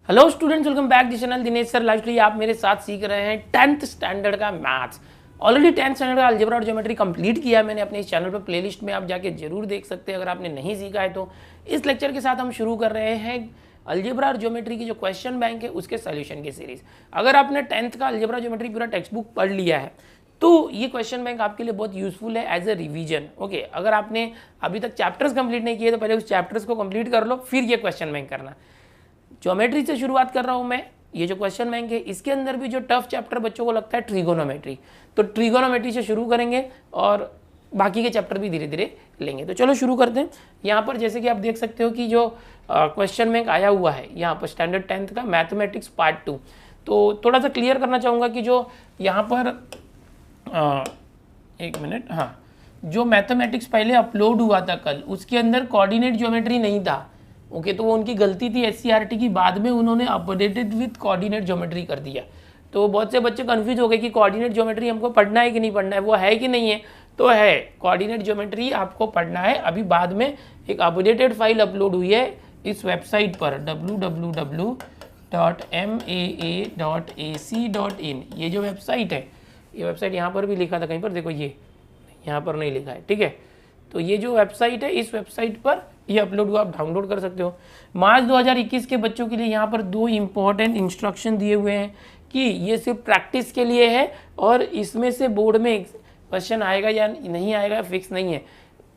Hello students, welcome back to channel Dinesh sir live. आप मेरे साथ सीख रहे हैं 10th स्टैंडर्ड का मैथ्स। ऑलरेडी 10th स्टैंडर्ड का अलजेब्रा और ज्योमेट्री कंप्लीट किया मैंने अपने इस चैनल पर, प्लेलिस्ट में आप जाके जरूर देख सकते हैं अगर आपने नहीं सीखा है तो। इस लेक्चर के साथ हम शुरू कर रहे हैं अलजेब्रा और ज्योमेट्री की जो क्वेश्चन बैंक है उसके सोल्यूशन की सीरीज। अगर आपने 10th का अलजेब्रा ज्योमेट्री पूरा टेक्स्ट बुक पढ़ लिया है तो ये क्वेश्चन बैंक आपके लिए बहुत यूजफुल है एज ए रिवीजन। ओके, अगर आपने अभी तक चैप्टर्स कंप्लीट नहीं किए तो पहले उस चैप्टर्स को कंप्लीट कर लो, फिर ये क्वेश्चन बैंक करना। ज्योमेट्री से शुरुआत कर रहा हूं मैं। ये जो क्वेश्चन बैंक है इसके अंदर भी जो टफ चैप्टर बच्चों को लगता है ट्रिगोनोमेट्री, तो ट्रिगोनोमेट्री से शुरू करेंगे और बाकी के चैप्टर भी धीरे धीरे लेंगे। तो चलो शुरू करते हैं। यहाँ पर जैसे कि आप देख सकते हो कि जो क्वेश्चन बैंक आया हुआ है यहाँ पर स्टैंडर्ड 10th का मैथमेटिक्स पार्ट 2। तो थोड़ा सा क्लियर करना चाहूँगा कि जो यहाँ पर एक मिनट, हाँ, जो मैथमेटिक्स पहले अपलोड हुआ था कल, उसके अंदर कोऑर्डिनेट ज्योमेट्री नहीं था। ओके, तो वो उनकी गलती थी एससीईआरटी की, बाद में उन्होंने अपडेटेड विथ कोऑर्डिनेट ज्योमेट्री कर दिया। तो बहुत से बच्चे कंफ्यूज हो गए कि कोऑर्डिनेट ज्योमेट्री हमको पढ़ना है कि नहीं पढ़ना है, वो है कि नहीं है। तो है, कोऑर्डिनेट ज्योमेट्री आपको पढ़ना है। अभी बाद में एक अपडेटेड फाइल अपलोड हुई है इस वेबसाइट पर www.maa.ac.in। ये जो वेबसाइट है, ये वेबसाइट यहाँ पर भी लिखा था कहीं पर, देखो ये यहाँ पर नहीं लिखा है, ठीक है। तो ये जो वेबसाइट है, इस वेबसाइट पर ये अपलोड हुआ, आप डाउनलोड कर सकते हो। मार्च 2021 के बच्चों के लिए यहाँ पर 2 इंपॉर्टेंट इंस्ट्रक्शन दिए हुए हैं कि ये सिर्फ प्रैक्टिस के लिए है और इसमें से बोर्ड में क्वेश्चन आएगा या नहीं आएगा फिक्स नहीं है,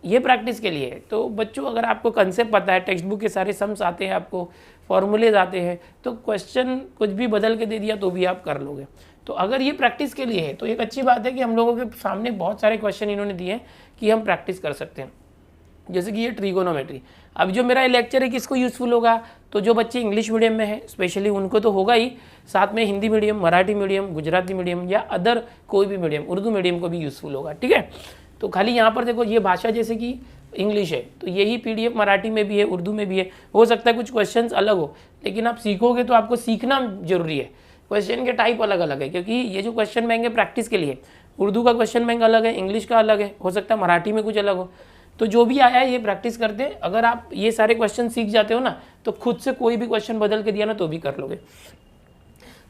ये प्रैक्टिस के लिए है। तो बच्चों, अगर आपको कंसेप्ट पता है, टेक्स्ट बुक के सारे सम्स आते हैं, आपको फॉर्मूलेज आते हैं, तो क्वेश्चन कुछ भी बदल के दे दिया तो भी आप कर लोगे। तो अगर ये प्रैक्टिस के लिए है तो एक अच्छी बात है कि हम लोगों के सामने बहुत सारे क्वेश्चन इन्होंने दिए हैं कि हम प्रैक्टिस कर सकते हैं। जैसे कि ये ट्रिगोनोमेट्री। अब जो मेरा लेक्चर है किसको यूज़फुल होगा, तो जो बच्चे इंग्लिश मीडियम में है स्पेशली उनको तो होगा ही, साथ में Hindi medium, Marathi medium, Gujarati medium या अदर कोई भी मीडियम, उर्दू मीडियम को भी यूज़फुल होगा, ठीक है। तो खाली यहाँ पर देखो, ये भाषा जैसे कि इंग्लिश है तो यही PDF मराठी में भी है, उर्दू में भी है। हो सकता है कुछ क्वेश्चंस अलग हो, लेकिन आप सीखोगे तो आपको सीखना जरूरी है। क्वेश्चन के टाइप अलग अलग है, क्योंकि ये जो क्वेश्चन बैंक है प्रैक्टिस के लिए, उर्दू का क्वेश्चन बैंक अलग है, इंग्लिश का अलग है, हो सकता है मराठी में कुछ अलग हो। तो जो भी आया है ये प्रैक्टिस करते हैं। अगर आप ये सारे क्वेश्चन सीख जाते हो ना तो खुद से कोई भी क्वेश्चन बदल के दिया ना तो भी कर लोगे।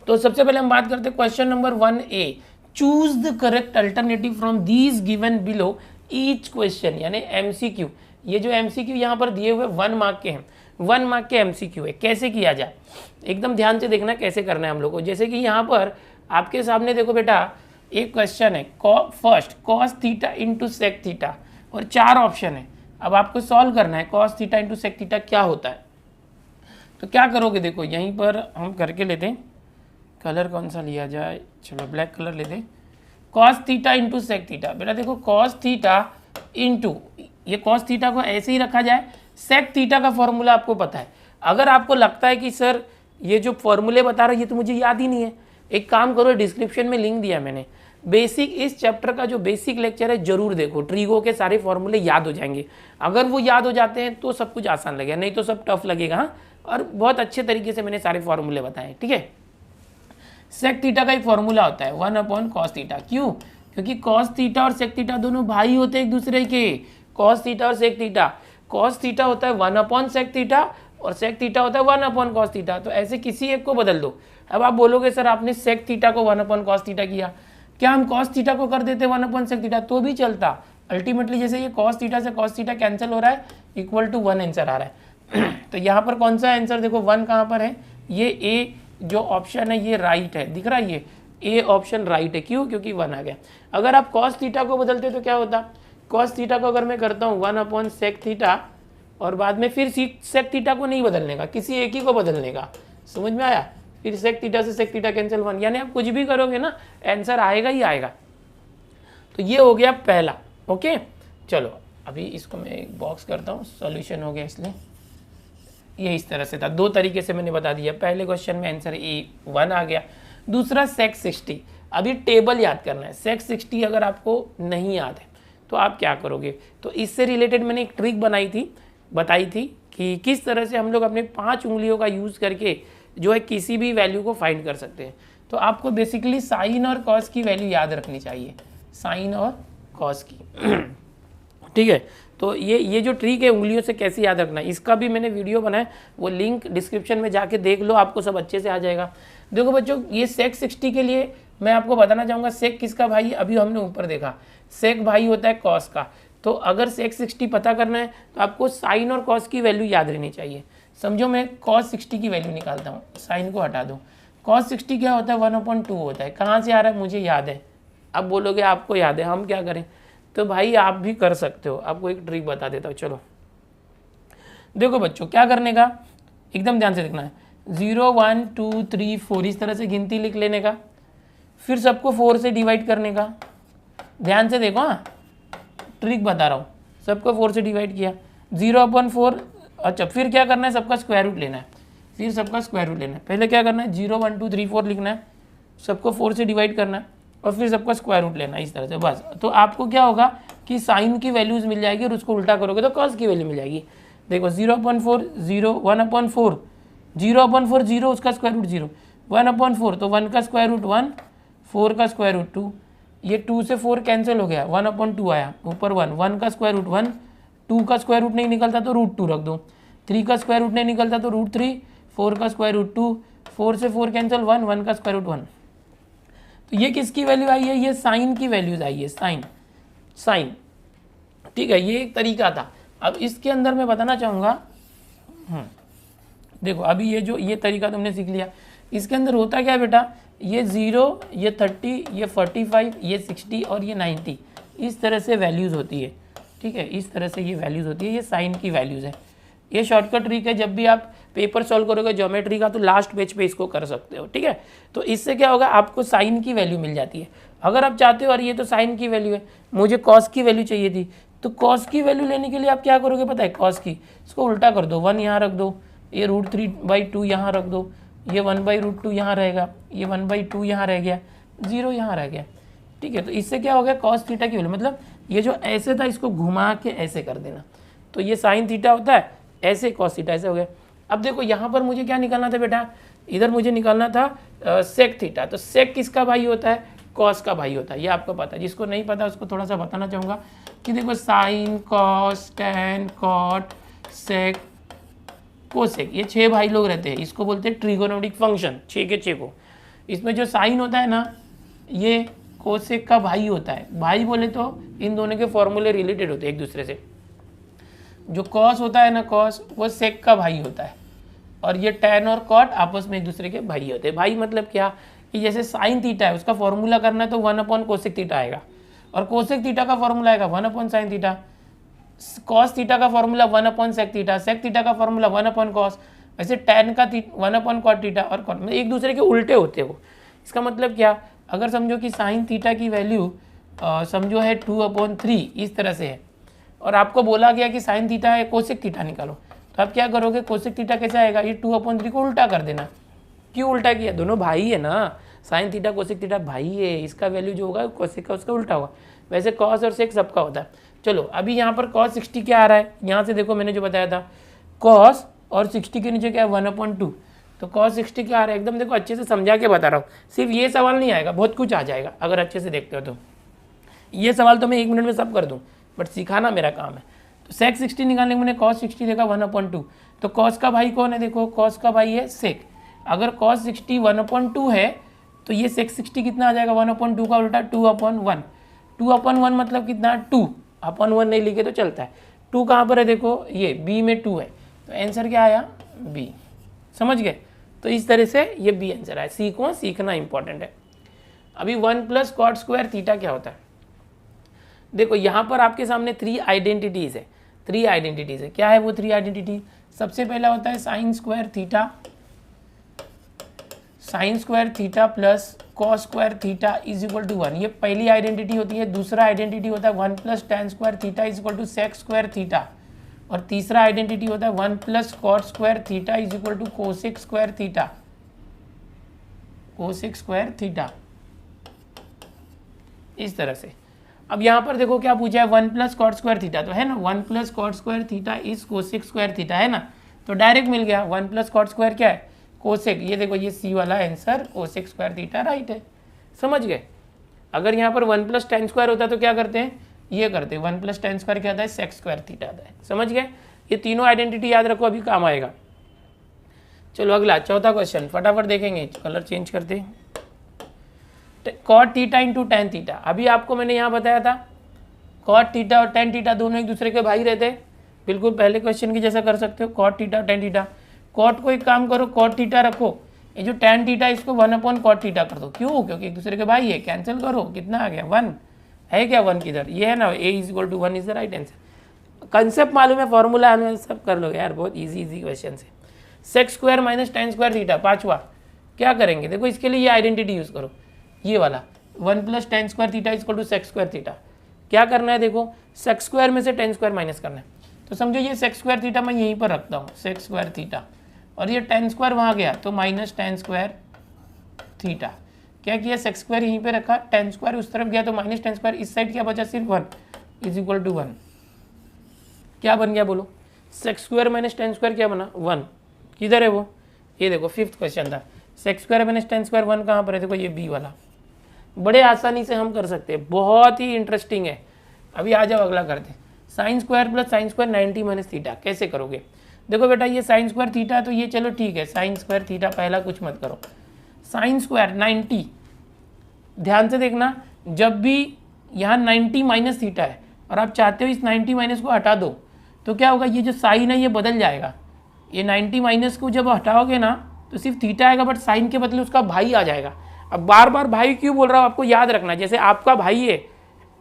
तो सबसे पहले हम बात करते हैं question number 1A। Choose the correct alternative from these given below each question, यानी MCQ। ये जो MCQ यहाँ पर दिए हुए 1 मार्क के हैं, 1 मार्क के MCQ है। कैसे किया जाए, एकदम ध्यान से देखना कैसे करना है हम लोग को। जैसे कि यहाँ पर आपके सामने देखो बेटा, एक क्वेश्चन है first cos theta into sec theta और 4 ऑप्शन है। अब आपको सॉल्व करना है cos theta into sec theta क्या होता है। तो क्या करोगे, देखो यहीं पर हम करके लेते हैं, कलर कौन सा लिया जाए, चलो ब्लैक कलर लेते हैं। cos theta into sec theta, बेटा देखो cos थीटा इंटू, ये cos थीटा को ऐसे ही रखा जाए, सेक थीटा का फॉर्मूला आपको पता है। अगर आपको लगता है कि सर ये जो फॉर्मूले बता रहा है ये तो मुझे याद ही नहीं है, एक काम करो, डिस्क्रिप्शन में लिंक दिया मैंने, बेसिक इस चैप्टर का जो बेसिक लेक्चर है जरूर देखो, ट्रिगो के सारे फॉर्मूले याद हो जाएंगे। अगर वो याद हो जाते हैं तो सब कुछ आसान लगेगा, नहीं तो सब टफ लगेगा। हाँ, और बहुत अच्छे तरीके से मैंने सारे फॉर्मूले बताए, ठीक है। सेक थीटा का एक फॉर्मूला होता है 1/cos थीटा। क्यों? क्योंकि cos थीटा और सेक थीटा दोनों भाई होते हैं एक दूसरे के, cos थीटा और सेक थीटा। cos थीटा होता है 1/sec थीटा और सेक थीटा होता है 1/cos थीटा। तो ऐसे किसी एक को बदल दो। अब आप बोलोगे सर आपने सेक थीटा को 1/cos थीटा किया, क्या हम cos थीटा को कर देते 1/sec थीटा तो भी चलता। अल्टीमेटली जैसे ये cos थीटा से cos थीटा कैंसिल हो रहा है, इक्वल टू 1 आंसर आ रहा है। तो यहाँ पर कौन सा आंसर, देखो 1 कहाँ पर है, ये A जो ऑप्शन है ये राइट है, दिख रहा है, ये A ऑप्शन राइट है। क्यों? क्योंकि 1 आ गया। अगर आप cos थीटा को बदलते तो क्या होता, cos थीटा को अगर मैं करता हूँ 1/sec थीटा और बाद में फिर sec थीटा को नहीं बदलने का, किसी एक ही को बदलने का, समझ में आया। फिर sec थीटा से sec थीटा कैंसिल 1, यानी आप कुछ भी करोगे ना आंसर आएगा ही आएगा। तो ये हो गया पहला। ओके, चलो अभी इसको मैं एक बॉक्स करता हूँ, सॉल्यूशन हो गया, इसलिए ये इस तरह से था। 2 तरीके से मैंने बता दिया। पहले क्वेश्चन में आंसर A1 आ गया, दूसरा sec 60। अभी टेबल याद करना है। sec 60 अगर आपको नहीं याद है तो आप क्या करोगे, तो इससे रिलेटेड मैंने एक ट्रिक बताई थी कि किस तरह से हम लोग अपने 5 उंगलियों का यूज़ करके जो है किसी भी वैल्यू को फाइंड कर सकते हैं। तो आपको बेसिकली साइन और कॉस की वैल्यू याद रखनी चाहिए, साइन और कॉस की। ठीक है, तो ये जो ट्रिक है उंगलियों से कैसे याद रखना है, इसका भी मैंने वीडियो बनाया, वो लिंक डिस्क्रिप्शन में जाके देख लो, आपको सब अच्छे से आ जाएगा। देखो बच्चों, ये सेक 60 के लिए मैं आपको बताना चाहूँगा, सेक किसका भाई, अभी हमने ऊपर देखा सेक भाई होता है कॉस का। तो अगर सेक 60 पता करना है तो आपको साइन और कॉस की वैल्यू याद रहनी चाहिए। समझो मैं कॉस 60 की वैल्यू निकालता हूँ, साइन को हटा दूँ, कॉस 60 क्या होता है 1/2 होता है। कहाँ से आ रहा है, मुझे याद है। अब बोलोगे आपको याद है, हम क्या करें, तो भाई आप भी कर सकते हो, आपको एक ट्रिक बता देता हूँ। चलो देखो बच्चों, क्या करने का, एकदम ध्यान से देखना है, 0 1 2 3 4 इस तरह से गिनती लिख लेने का, फिर सबको 4 से डिवाइड करने का। ध्यान से देखो, हाँ ट्रिक बता रहा हूँ, सबको 4 से डिवाइड किया, 0/4। अच्छा, फिर क्या करना है, सबका स्क्वायर रूट लेना है, फिर सबका स्क्वायर रूट लेना है। पहले क्या करना है, 0 1 2 3 4 लिखना है, सबको 4 से डिवाइड करना है और फिर सबका स्क्वायर रूट लेना है, इस तरह से बस। तो आपको क्या होगा कि साइन की वैल्यूज मिल जाएगी और उसको उल्टा करोगे तो कॉस की वैल्यू मिल जाएगी। देखो 0/4 0, 1/4 0/4 0, उसका स्क्वायर रूट 0, 1/4 तो 1 का स्क्वायर रूट 1, 4 का स्क्वायर रूट 2, ये 2 से 4 कैंसिल हो गया, 1/2 आया, ऊपर 1, 1 का स्क्वायर रूट 1, 2 का स्क्वायर रूट नहीं निकलता तो रूट 2 रख दो, 3 का स्क्वायर रूट नहीं निकलता तो रूट 3, 4 का स्क्वायर रूट 2, 4 से 4 कैंसिल 1, 1 का स्क्वायर रूट 1। तो ये किसकी वैल्यू आई है, ये साइन की वैल्यूज आई है, साइन। ठीक है, ये एक तरीका था। अब इसके अंदर मैं बताना चाहूँगा, देखो अभी ये तरीका तुमने सीख लिया, इसके अंदर होता क्या है बेटा, ये 0, ये 30, ये 45, ये 60 और ये 90, इस तरह से वैल्यूज़ होती है। ठीक है, इस तरह से ये वैल्यूज़ होती है, ये साइन की वैल्यूज़ है। ये शॉर्टकट ट्रिक है, जब भी आप पेपर सॉल्व करोगे ज्योमेट्री का तो लास्ट पेज पे इसको कर सकते हो। ठीक है, तो इससे क्या होगा, आपको साइन की वैल्यू मिल जाती है। अगर आप चाहते हो और ये तो साइन की वैल्यू है, मुझे कॉस की वैल्यू चाहिए थी, तो कॉस की वैल्यू लेने के लिए आप क्या करोगे पता है, कॉस की इसको उल्टा कर दो, 1 यहाँ रख दो, ये √3/2 यहाँ रख दो, ये 1/√2 यहाँ रहेगा, ये 1/2 यहाँ रह गया, 0 यहाँ रह गया। ठीक है, तो इससे क्या हो गया, कॉस थीटा की वैल्यू, मतलब ये जो ऐसे था इसको घुमा के ऐसे कर देना, तो ये साइन थीटा होता है, ऐसे कॉस थीटा ऐसे हो गया। अब देखो यहाँ पर मुझे क्या निकालना था बेटा, इधर मुझे निकालना था सेक थीटा। तो सेक किसका भाई होता है, कॉस का भाई होता है, ये आपको पता है। जिसको नहीं पता उसको थोड़ा सा बताना चाहूँगा कि देखो साइन, कॉस, टैन, कॉट, सेक, कोसेक, ये 6 भाई लोग रहते हैं, इसको बोलते हैं ट्रिगोनोमेट्रिक फंक्शन, 6 के 6 को। इसमें जो साइन होता है ना, ये कोसेक का भाई होता है। भाई बोले तो इन दोनों के फॉर्मूले रिलेटेड होते हैं एक दूसरे से। जो कॉस होता है ना, कॉस, वो सेक का भाई होता है, और ये टैन और कॉट आपस में एक दूसरे के भाई होते हैं। भाई मतलब क्या, कि जैसे साइन थीटा है उसका फॉर्मूला करना है तो 1/कोसेक थीटा आएगा, और कोसेक थीटा का फॉर्मूला आएगा 1/साइन थीटा, कॉस थीटा का फॉर्मूला 1/सेक थीटा, सेक थीटा का फॉर्मूला 1/कॉस, वैसे टैन का 1/कॉट थीटा और कॉट, मतलब एक दूसरे के उल्टे होते हैं वो। इसका मतलब क्या, अगर समझो कि साइन थीटा की वैल्यू समझो है 2/3 इस तरह से है, और आपको बोला गया कि साइन थीटा है कोसेक थीटा निकालो, तो आप क्या करोगे, कोसेक थीटा कैसे आएगा, ये 2/3 को उल्टा कर देना। क्यों उल्टा किया, दोनों भाई है ना, साइन थीटा कोसेक थीटा भाई है, इसका वैल्यू जो होगा कोसेक का उसका उल्टा होगा। वैसे कॉस और सेक सबका होता है। चलो अभी यहाँ पर कॉस 60 क्या आ रहा है, यहाँ से देखो मैंने जो बताया था, कॉस और 60 के नीचे क्या है 1/2, तो कॉस 60 क्या आ रहा है, एकदम देखो अच्छे से समझा के बता रहा हूँ, सिर्फ ये सवाल नहीं आएगा, बहुत कुछ आ जाएगा अगर अच्छे से देखते हो तो। ये सवाल तो मैं 1 मिनट में सब कर दूँ, बट सिखाना मेरा काम है। तो सेक 60 निकालने में मैंने कॉस 60 देखा 1/2, तो कॉस का भाई कौन है, देखो कॉस का भाई है सेक। अगर कॉस 60 1/2 है तो ये सेक 60 कितना आ जाएगा, 1/2 का उल्टा 2/1। 2/1 मतलब कितना, 2/1 नहीं लिखे तो चलता है। 2 कहाँ पर है, देखो ये बी में 2 है, तो आंसर क्या आया, बी। समझ गए, तो इस तरह से ये बी आंसर आया। सीखो, सीखना इंपॉर्टेंट है। अभी 1 + कॉट स्क्वायर थीटा क्या होता है, देखो यहाँ पर आपके सामने 3 आइडेंटिटीज़ है, 3 आइडेंटिटीज़ है। क्या है वो 3 आइडेंटिटी, सबसे पहला होता है sine square theta, sine square theta plus cos square theta is equal to 1, ये पहली आइडेंटिटी होती है। दूसरा आइडेंटिटी होता है 1 + tan square theta is equal to sec square theta, और तीसरा आइडेंटिटी होता है 1 + cot square theta is equal to cosec square theta, cosec square theta, इस तरह से। अब यहाँ पर देखो क्या पूछा है, 1 + कॉट स्क्वायर थीटा तो है ना, 1 + cot square theta is cosec square theta है ना, तो डायरेक्ट मिल गया। 1 + कॉट स्क्वायर क्या है, कोसेक, ये देखो ये सी वाला answer cosec square theta right है। समझ गए। अगर यहाँ पर 1 + टैन स्क्वायर होता तो क्या करते हैं, ये करते, 1 प्लस टेन स्क्वायर क्या आता है, सेक स्क्वायर थीटा आता है। समझ गए, ये तीनों आइडेंटिटी याद रखो, अभी काम आएगा। चलो अगला चौथा क्वेश्चन फटाफट देखेंगे, कलर चेंज करते हैं। Cot theta into tan theta, अभी आपको मैंने यहाँ बताया था कॉट थीटा और टेन थीटा दोनों एक दूसरे के भाई रहते हैं, बिल्कुल पहले क्वेश्चन की जैसा कर सकते हो, cot theta tan theta. Cot को एक काम करो, कॉट थीटा रखो, ये जो टेन थीटा इसको 1 कॉट थीटा कर दो। क्यों, क्योंकि एक दूसरे के भाई है, कैंसिल करो, कितना आ गया 1 है क्या, 1 किधर, ये है ना, a is equal to 1 is the right answer. Concept मालूम है, फॉर्मूला सब कर लो यार, बहुत इजी क्वेश्चन है। Sec square minus tan square theta, पांचवा क्या करेंगे, देखो इसके लिए ये आइडेंटिटी यूज करो, ये वाला 1 plus tan square theta is equal to sec square theta. क्या करना है, देखो सेक स्क्वायर में से टेन स्क्वायर माइनस करना है, तो समझो ये सेक स्क्वायर थीटा मैं यहीं पर रखता हूँ, सेक स्क्वायर थीटा, और ये टेन स्क्वायर वहाँ गया तो माइनस टेन स्क्वायर थीटा। क्या किया, सेक स्क्वायर यहीं पे रखा, टेन स्क्वायर उस तरफ गया तो माइनस टेन स्क्वायर, इस साइड क्या बचा, सिर्फ 1 इज इक्वल टू 1। क्या बन गया बोलो, sec square minus tan square क्या बना, 1। किधर है वो, ये देखो फिफ्थ क्वेश्चन था, sec square minus tan square 1 कहाँ पर है, देखो ये बी वाला। बड़े आसानी से हम कर सकते हैं, बहुत ही इंटरेस्टिंग है। अभी आ जाओ अगला करते हैं, sign square plus sine square 90 minus theta, कैसे करोगे। देखो बेटा ये साइन स्क्वायर थीटा तो ये चलो ठीक है, साइन स्क्वायर थीटा पहला कुछ मत करो, साइन स्क्वायर 90, ध्यान से देखना, जब भी यहाँ 90 माइनस थीटा है और आप चाहते हो इस 90 माइनस को हटा दो, तो क्या होगा, ये जो साइन है ये बदल जाएगा। ये 90 माइनस को जब हटाओगे ना तो सिर्फ थीटा आएगा, बट साइन के बदले उसका भाई आ जाएगा। अब बार बार भाई क्यों बोल रहा हूँ, आपको याद रखना, जैसे आपका भाई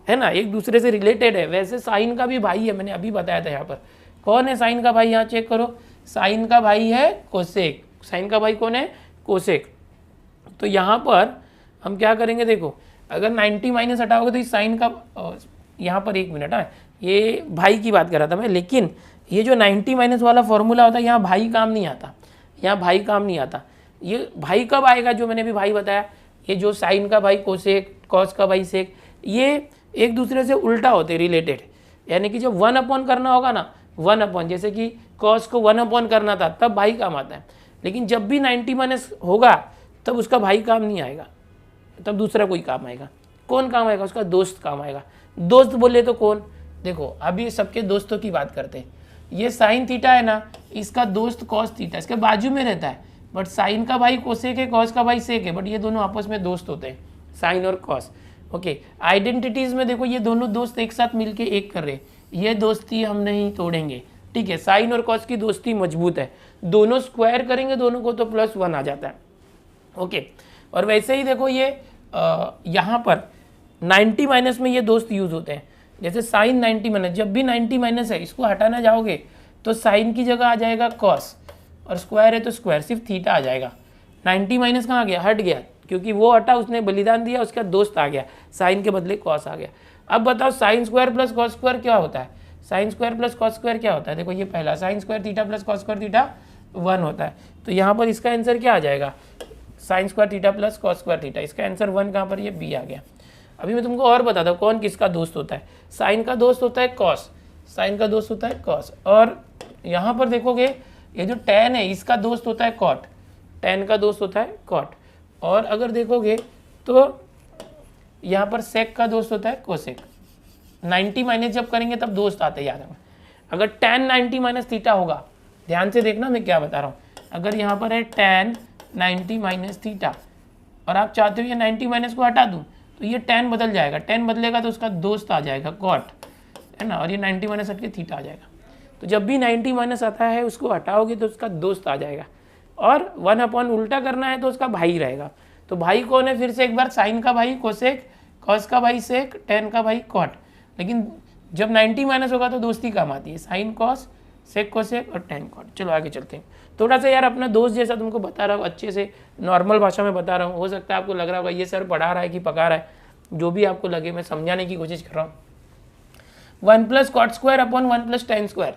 है ना, एक दूसरे से रिलेटेड है, वैसे साइन का भी भाई है, मैंने अभी बताया था। यहाँ पर कौन है साइन का भाई, यहाँ चेक करो, साइन का भाई है कोसेक। साइन का भाई कौन है, कोसेक। तो यहाँ पर हम क्या करेंगे, देखो अगर 90 माइनस हटाओगे तो इस साइन का, यहाँ पर एक मिनट, ये भाई की बात कर रहा था मैं, लेकिन ये जो 90 माइनस वाला फॉर्मूला होता है यहाँ भाई काम नहीं आता, यहाँ भाई काम नहीं आता। ये भाई कब आएगा, जो मैंने भी भाई बताया, ये जो साइन का भाई कोसेक, कॉस का भाई सेक, ये एक दूसरे से उल्टा होते रिलेटेड। यानी कि जब 1 अपॉन करना होगा ना, 1 अपॉन, जैसे कि कॉस को 1 अपॉन करना था तब भाई काम आता है, लेकिन जब भी 90 माइनस होगा तब उसका भाई काम नहीं आएगा, तब दूसरा कोई काम आएगा। कौन काम आएगा, उसका दोस्त काम आएगा। दोस्त बोले तो कौन, देखो अभी सबके दोस्तों की बात करते हैं। ये साइन थीटा है ना, इसका दोस्त कॉस थीटा इसके बाजू में रहता है, बट साइन का भाई कोसेक है, कॉस का भाई सेक है, बट ये दोनों आपस में दोस्त होते हैं, साइन और कॉस। ओके, आइडेंटिटीज में देखो ये दोनों दोस्त एक साथ मिलके एक कर रहे, ये दोस्ती हम नहीं तोड़ेंगे, ठीक है। साइन और कॉस की दोस्ती मजबूत है, दोनों स्क्वायर करेंगे दोनों को तो +1 आ जाता है। ओके, और वैसे ही देखो ये यहाँ पर 90 माइनस में ये दोस्त यूज होते हैं, जैसे साइन 90 माइनस, जब भी 90 माइनस है इसको हटाना जाओगे तो साइन की जगह आ जाएगा कॉस, और स्क्वायर है तो स्क्वायर, सिर्फ थीटा आ जाएगा। 90 माइनस कहाँ गया, हट गया, क्योंकि वो हटा, उसने बलिदान दिया, उसका दोस्त आ गया, साइन के बदले कॉस आ गया। अब बताओ sign square plus cos square क्या होता है, sine square plus cos square क्या होता है, देखो ये पहला sign square theta plus cos square theta 1 होता है, तो यहाँ पर इसका आंसर क्या आ जाएगा, sine square theta plus cos square theta, इसका आंसर 1 कहाँ पर, ये बी आ गया। अभी मैं तुमको और बताता हूँ कौन किसका दोस्त होता है। साइन का दोस्त होता है कॉस, साइन का दोस्त होता है कॉस, और यहाँ पर देखोगे ये जो टेन है इसका दोस्त होता है कॉट, टेन का दोस्त होता है कॉट, और अगर देखोगे तो यहाँ पर सेक का दोस्त होता है कोसेक। 90 माइनस जब करेंगे तब दोस्त आते हैं, याद रखना। अगर टेन 90 माइनस थीटा होगा, ध्यान से देखना मैं क्या बता रहा हूँ, अगर यहाँ पर है टेन 90 माइनस थीटा और आप चाहते हो ये 90 माइनस को हटा दूँ, तो ये टेन बदल जाएगा, टेन बदलेगा तो उसका दोस्त आ जाएगा कॉट, है ना, और ये 90 माइनस हट के थीटा आ जाएगा। तो जब भी 90 माइनस आता है उसको हटाओगे तो उसका दोस्त आ जाएगा, और 1 अपॉन उल्टा करना है तो उसका भाई रहेगा। तो भाई कौन है, फिर से एक बार, साइन का भाई कोसेक, कॉस का भाई सेक, टेन का भाई कॉट। लेकिन जब 90 माइनस होगा तो दोस्ती काम आती है, साइन कॉस सेक कोसेक और टेन कॉट। चलो आगे चलते हैं। थोड़ा सा यार अपना दोस्त जैसा तुमको बता रहा हूँ, अच्छे से नॉर्मल भाषा में बता रहा हूँ, हो सकता है आपको लग रहा होगा ये सर पढ़ा रहा है कि पका रहा है, जो भी आपको लगे, मैं समझाने की कोशिश कर रहा हूँ। 1 plus cot square upon 1 plus tan square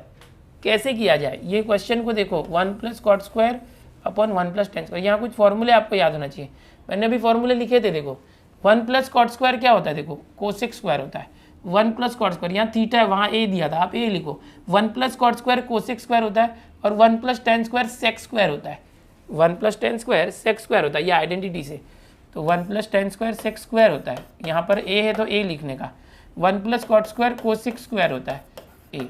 कैसे किया जाए, ये क्वेश्चन को देखो। 1 plus cot square upon 1 plus tan square, यहाँ कुछ फॉर्मूले आपको याद होना चाहिए, मैंने अभी फॉर्मूले लिखे थे। देखो 1 प्लस कॉट स्क्वायर क्या होता है, देखो कोसेक स्क्वायर होता है। 1 प्लस कॉट स्क्वायर, यहाँ थीटा है, वहाँ ए दिया था, आप ए लिखो। 1 plus cot square cosec square होता है, और 1 plus tan square sec square होता है। 1 plus tan square sec square होता है, ये आइडेंटिटी से, तो 1 plus tan square sec square होता है। यहाँ पर ए है तो ए लिखने का, 1 plus cot square cosec square होता है ए।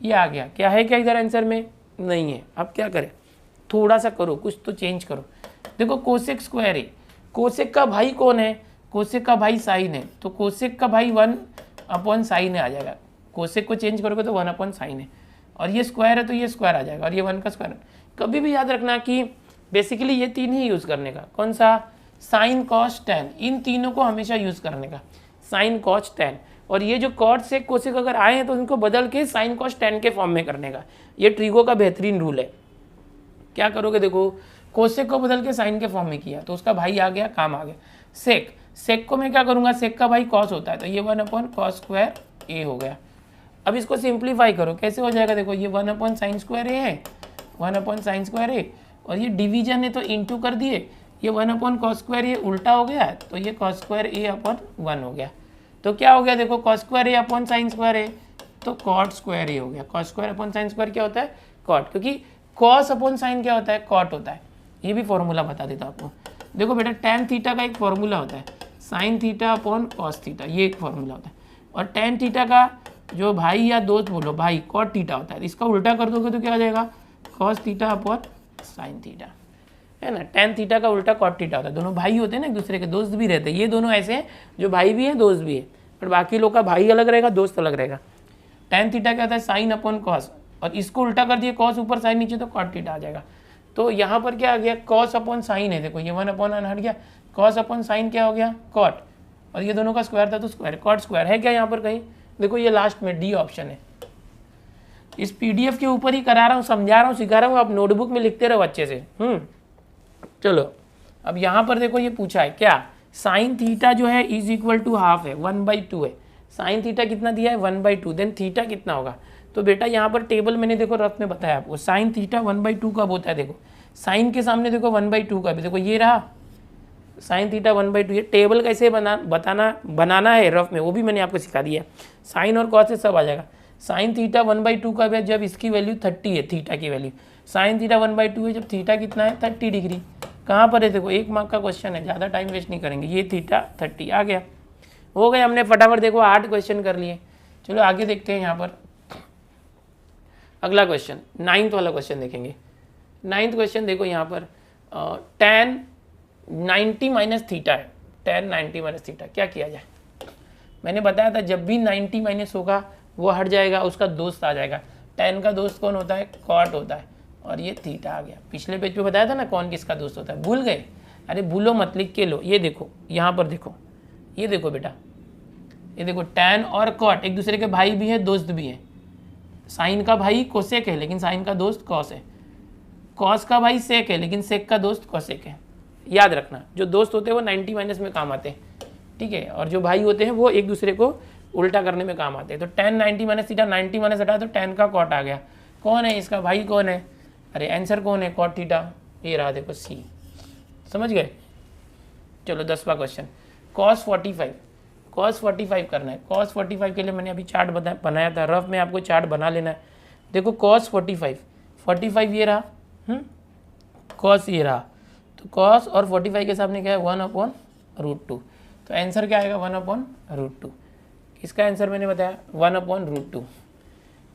ये आ गया, क्या है क्या इधर आंसर में? नहीं है। अब क्या करें, थोड़ा सा करो, कुछ तो चेंज करो। देखो कोसेक स्क्वायर ए, कोसेक का भाई कौन है? कोसेक का भाई साइन है, तो कोसेक का भाई 1 अपॉन साइन है आ जाएगा। कोसेक को चेंज करोगे तो 1 अपॉन साइन है, और ये स्क्वायर है तो ये स्क्वायर आ जाएगा, और ये 1 का स्क्वायर। कभी भी याद रखना कि बेसिकली ये तीन ही यूज़ करने का। कौन सा? साइन कॉस टैन, इन तीनों को हमेशा यूज़ करने का, साइन कॉस टैन। और ये जो कॉट सेक कोसेक अगर आए हैं तो उनको बदल के साइन कॉस टैन के फॉर्म में करने का। ये ट्रिगो का बेहतरीन रूल है। क्या करोगे, देखो कोसेक को बदल के साइन के फॉर्म में किया तो उसका भाई आ गया, काम आ गया। सेक, सेक को मैं क्या करूँगा, सेक का भाई कॉस होता है तो ये 1 अपॉन कॉस स्क्वायर ए हो गया। अब इसको सिंप्लीफाई करो, कैसे हो जाएगा? देखो ये 1 अपॉन साइन स्क्वायर ए है, 1 अपॉन साइन स्क्वायर ए, और ये डिवीजन है तो इंटू कर दिए, ये 1 अपॉन कॉस स्क्वायर ये उल्टा हो गया तो ये कॉस स्क्वायर ए अपॉन 1 हो गया। तो क्या हो गया, देखो कॉस स्क्वायर ए अपॉन साइन स्क्वायर ए, तो कॉट स्क्वायर ए हो गया। Cos square upon sine square क्या होता है? कॉट, क्योंकि कॉस अपॉन साइन क्या होता है? कॉट होता है। ये भी फॉर्मूला बता देता आपको। देखो बेटा टैन थीटा का एक फॉर्मूला होता है, sine theta upon cos theta, ये एक फॉर्मूला होता है। और टैन थीटा का जो भाई या दोस्त बोलो भाई कॉट थीटा होता है, इसका उल्टा कर दोगे तो क्या हो जाएगा? Cos theta upon sine theta, है ना। टैन थीटा का उल्टा कॉट थीटा होता है। दोनों भाई होते हैं ना, एक दूसरे के दोस्त भी रहते हैं। ये दोनों ऐसे हैं जो भाई भी है दोस्त भी है, पर बाकी लोग का भाई अलग रहेगा, दोस्त अलग रहेगा। टैन थीटा क्या होता है? साइन अपॉन कॉस, और इसको उल्टा कर दिए कॉस ऊपर साइन नीचे तो कॉट थीटा आ जाएगा। तो यहाँ पर क्या आ गया? कॉस अपॉन साइन है, देखो ये 1 अपॉन हट गया, कॉस अपॉन साइन क्या हो गया? कॉट, और ये दोनों का स्क्वायर था तो स्क्वायर, कॉट स्क्वायर है क्या यहाँ पर कहीं? देखो ये लास्ट में डी ऑप्शन है। इस पीडीएफ के ऊपर ही करा रहा हूँ, समझा रहा हूँ, सिखा रहा हूँ, आप नोटबुक में लिखते रहो अच्छे से। चलो अब यहाँ पर देखो ये पूछा है क्या, साइन थीटा जो है इज इक्वल टू हाफ है, 1/2 है। साइन थीटा कितना दिया है? 1/2। देन थीटा कितना होगा? तो बेटा यहाँ पर टेबल मैंने देखो रफ में बताया आपको, साइन थीटा 1/2 कब होता है? देखो साइन के सामने देखो 1/2 का भी, देखो ये रहा साइन थीटा 1/2। ये टेबल कैसे बनाना है रफ में, वो भी मैंने आपको सिखा दिया। साइन और कॉस से सब आ जाएगा। साइन थीटा 1/2 का भी जब इसकी वैल्यू 30 है, थीटा की वैल्यू, साइन थीटा 1/2 है जब थीटा कितना है? 30 डिग्री। कहाँ पर है? देखो 1 मार्क का क्वेश्चन है, ज़्यादा टाइम वेस्ट नहीं करेंगे। ये थीटा 30 आ गया, हो गए हमने फटाफट देखो 8 क्वेश्चन कर लिए। चलो आगे देखते हैं। यहाँ पर अगला क्वेश्चन 9th वाला क्वेश्चन देखेंगे। 9th क्वेश्चन देखो यहाँ पर tan 90 माइनस थीटा है, tan 90 माइनस थीटा, क्या किया जाए? मैंने बताया था जब भी 90 माइनस होगा वो हट जाएगा, उसका दोस्त आ जाएगा। tan का दोस्त कौन होता है? कॉट होता है, और ये थीटा आ गया। पिछले पेज पे बताया था ना कौन किसका दोस्त होता है, भूल गए? अरे भूलो मत, लिख के लो। ये देखो यहाँ पर देखो, ये देखो बेटा, ये देखो tan और कॉट एक दूसरे के भाई भी है, दोस्त भी है। साइन का भाई कोसेक है लेकिन साइन का दोस्त कॉस है, कॉस का भाई सेक है लेकिन सेक का दोस्त कोसेक है। याद रखना जो दोस्त होते हैं वो 90 माइनस में काम आते हैं, ठीक है, और जो भाई होते हैं वो एक दूसरे को उल्टा करने में काम आते हैं। तो tan 90 माइनस थीटा, 90 माइनस हटा तो tan का कॉट आ गया। कौन है इसका भाई? कौन है? अरे आंसर कौन है? Cot theta. ये रहा देखो सी, समझ गए? चलो 10वां क्वेश्चन, cos 45, cos 45 करना है। cos 45 के लिए मैंने अभी चार्ट बनाया था, रफ में आपको चार्ट बना लेना है। देखो cos 45 ये रहा, cos ये रहा, तो cos और 45 के सामने क्या है? 1/√2। तो आंसर क्या आएगा? 1/√2। इसका आंसर मैंने बताया 1/√2।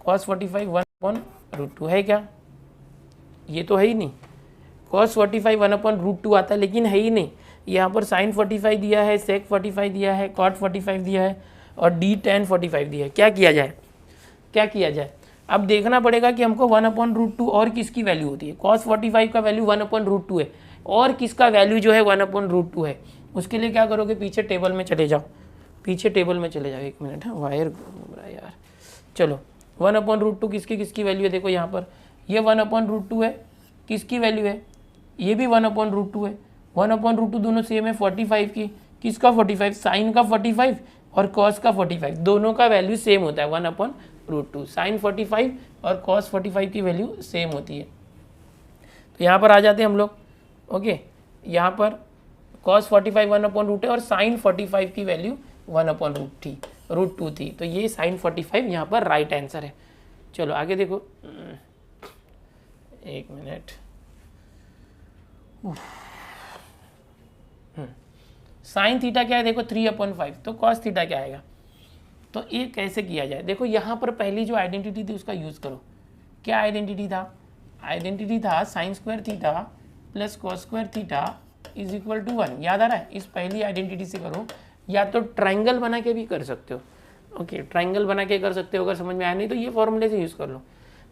cos 45 1/√2 है क्या? ये तो है ही नहीं। cos 45 1/√2 आता है लेकिन है ही नहीं। यहाँ पर sin 45 दिया है, sec 45 दिया है, cot 45 दिया है, और d tan 45 दिया है। क्या किया जाए? क्या किया जाए? अब देखना पड़ेगा कि हमको 1/√2 और किसकी वैल्यू होती है। cos 45 का वैल्यू 1/√2 है, और किसका वैल्यू जो है 1/√2 है। उसके लिए क्या करोगे? पीछे टेबल में चले जाओ, पीछे टेबल में चले जाओ। 1 मिनट, हाँ वायर घूम रहा है यार। चलो 1/√2 किसकी किसकी वैल्यू है? देखो यहाँ पर ये 1/√2 है, किसकी वैल्यू है? ये भी 1/√2 है। 1/√2 दोनों सेम है 45 की। किसका 45? साइन का 45 और कॉस का 45, दोनों का वैल्यू सेम होता है 1/√2। साइन 45 और कॉस 45 की वैल्यू सेम होती है। तो यहाँ पर आ जाते हैं हम लोग। ओके, यहाँ पर cos 45 1/√2 और साइन 45 की वैल्यू 1/√2 थी। तो ये साइन 45 यहाँ पर राइट आंसर है। चलो आगे देखो, 1 मिनट। साइन थीटा क्या है? देखो 3/5। तो cos थीटा क्या आएगा? तो ये कैसे किया जाए, देखो यहाँ पर पहली जो आइडेंटिटी थी उसका यूज़ करो। क्या आइडेंटिटी था? आइडेंटिटी था sine square theta plus cos square theta is equal to 1। याद आ रहा है? इस पहली आइडेंटिटी से करो, या तो ट्राइंगल बना के भी कर सकते हो। ओके, ट्राइंगल बना के कर सकते हो, अगर समझ में आया नहीं तो ये फॉर्मूले से यूज़ कर लो।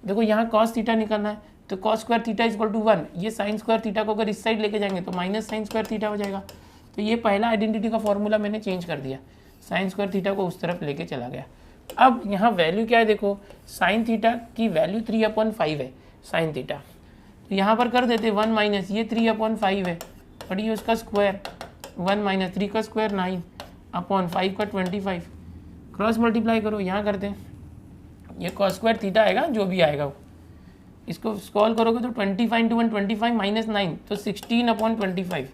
देखो यहाँ कॉस थीटा निकालना है, तो cos square theta is equal to 1। ये साइन स्क्वायर थीटा को अगर इस साइड लेके जाएंगे तो माइनस साइन स्क्वायर थीटा हो जाएगा। तो ये पहला आइडेंटिटी का फॉर्मूला मैंने चेंज कर दिया, साइन स्क्वायर थीटा को उस तरफ लेके चला गया। अब यहाँ वैल्यू क्या है, देखो साइन थीटा की वैल्यू 3/5 है साइन थीटा, तो यहाँ पर कर देते 1 माइनस ये 3/5 है और ये उसका स्क्वायर 1 माइनस 3 का स्क्वायर 9/5 का 25। क्रॉस मल्टीप्लाई करो, यहाँ करते हैं, ये कॉस स्क्वायर थीटा आएगा जो भी आएगा वो, इसको सॉल्व करोगे तो 25 इंटू 1 25 माइनस 9 तो 16/25।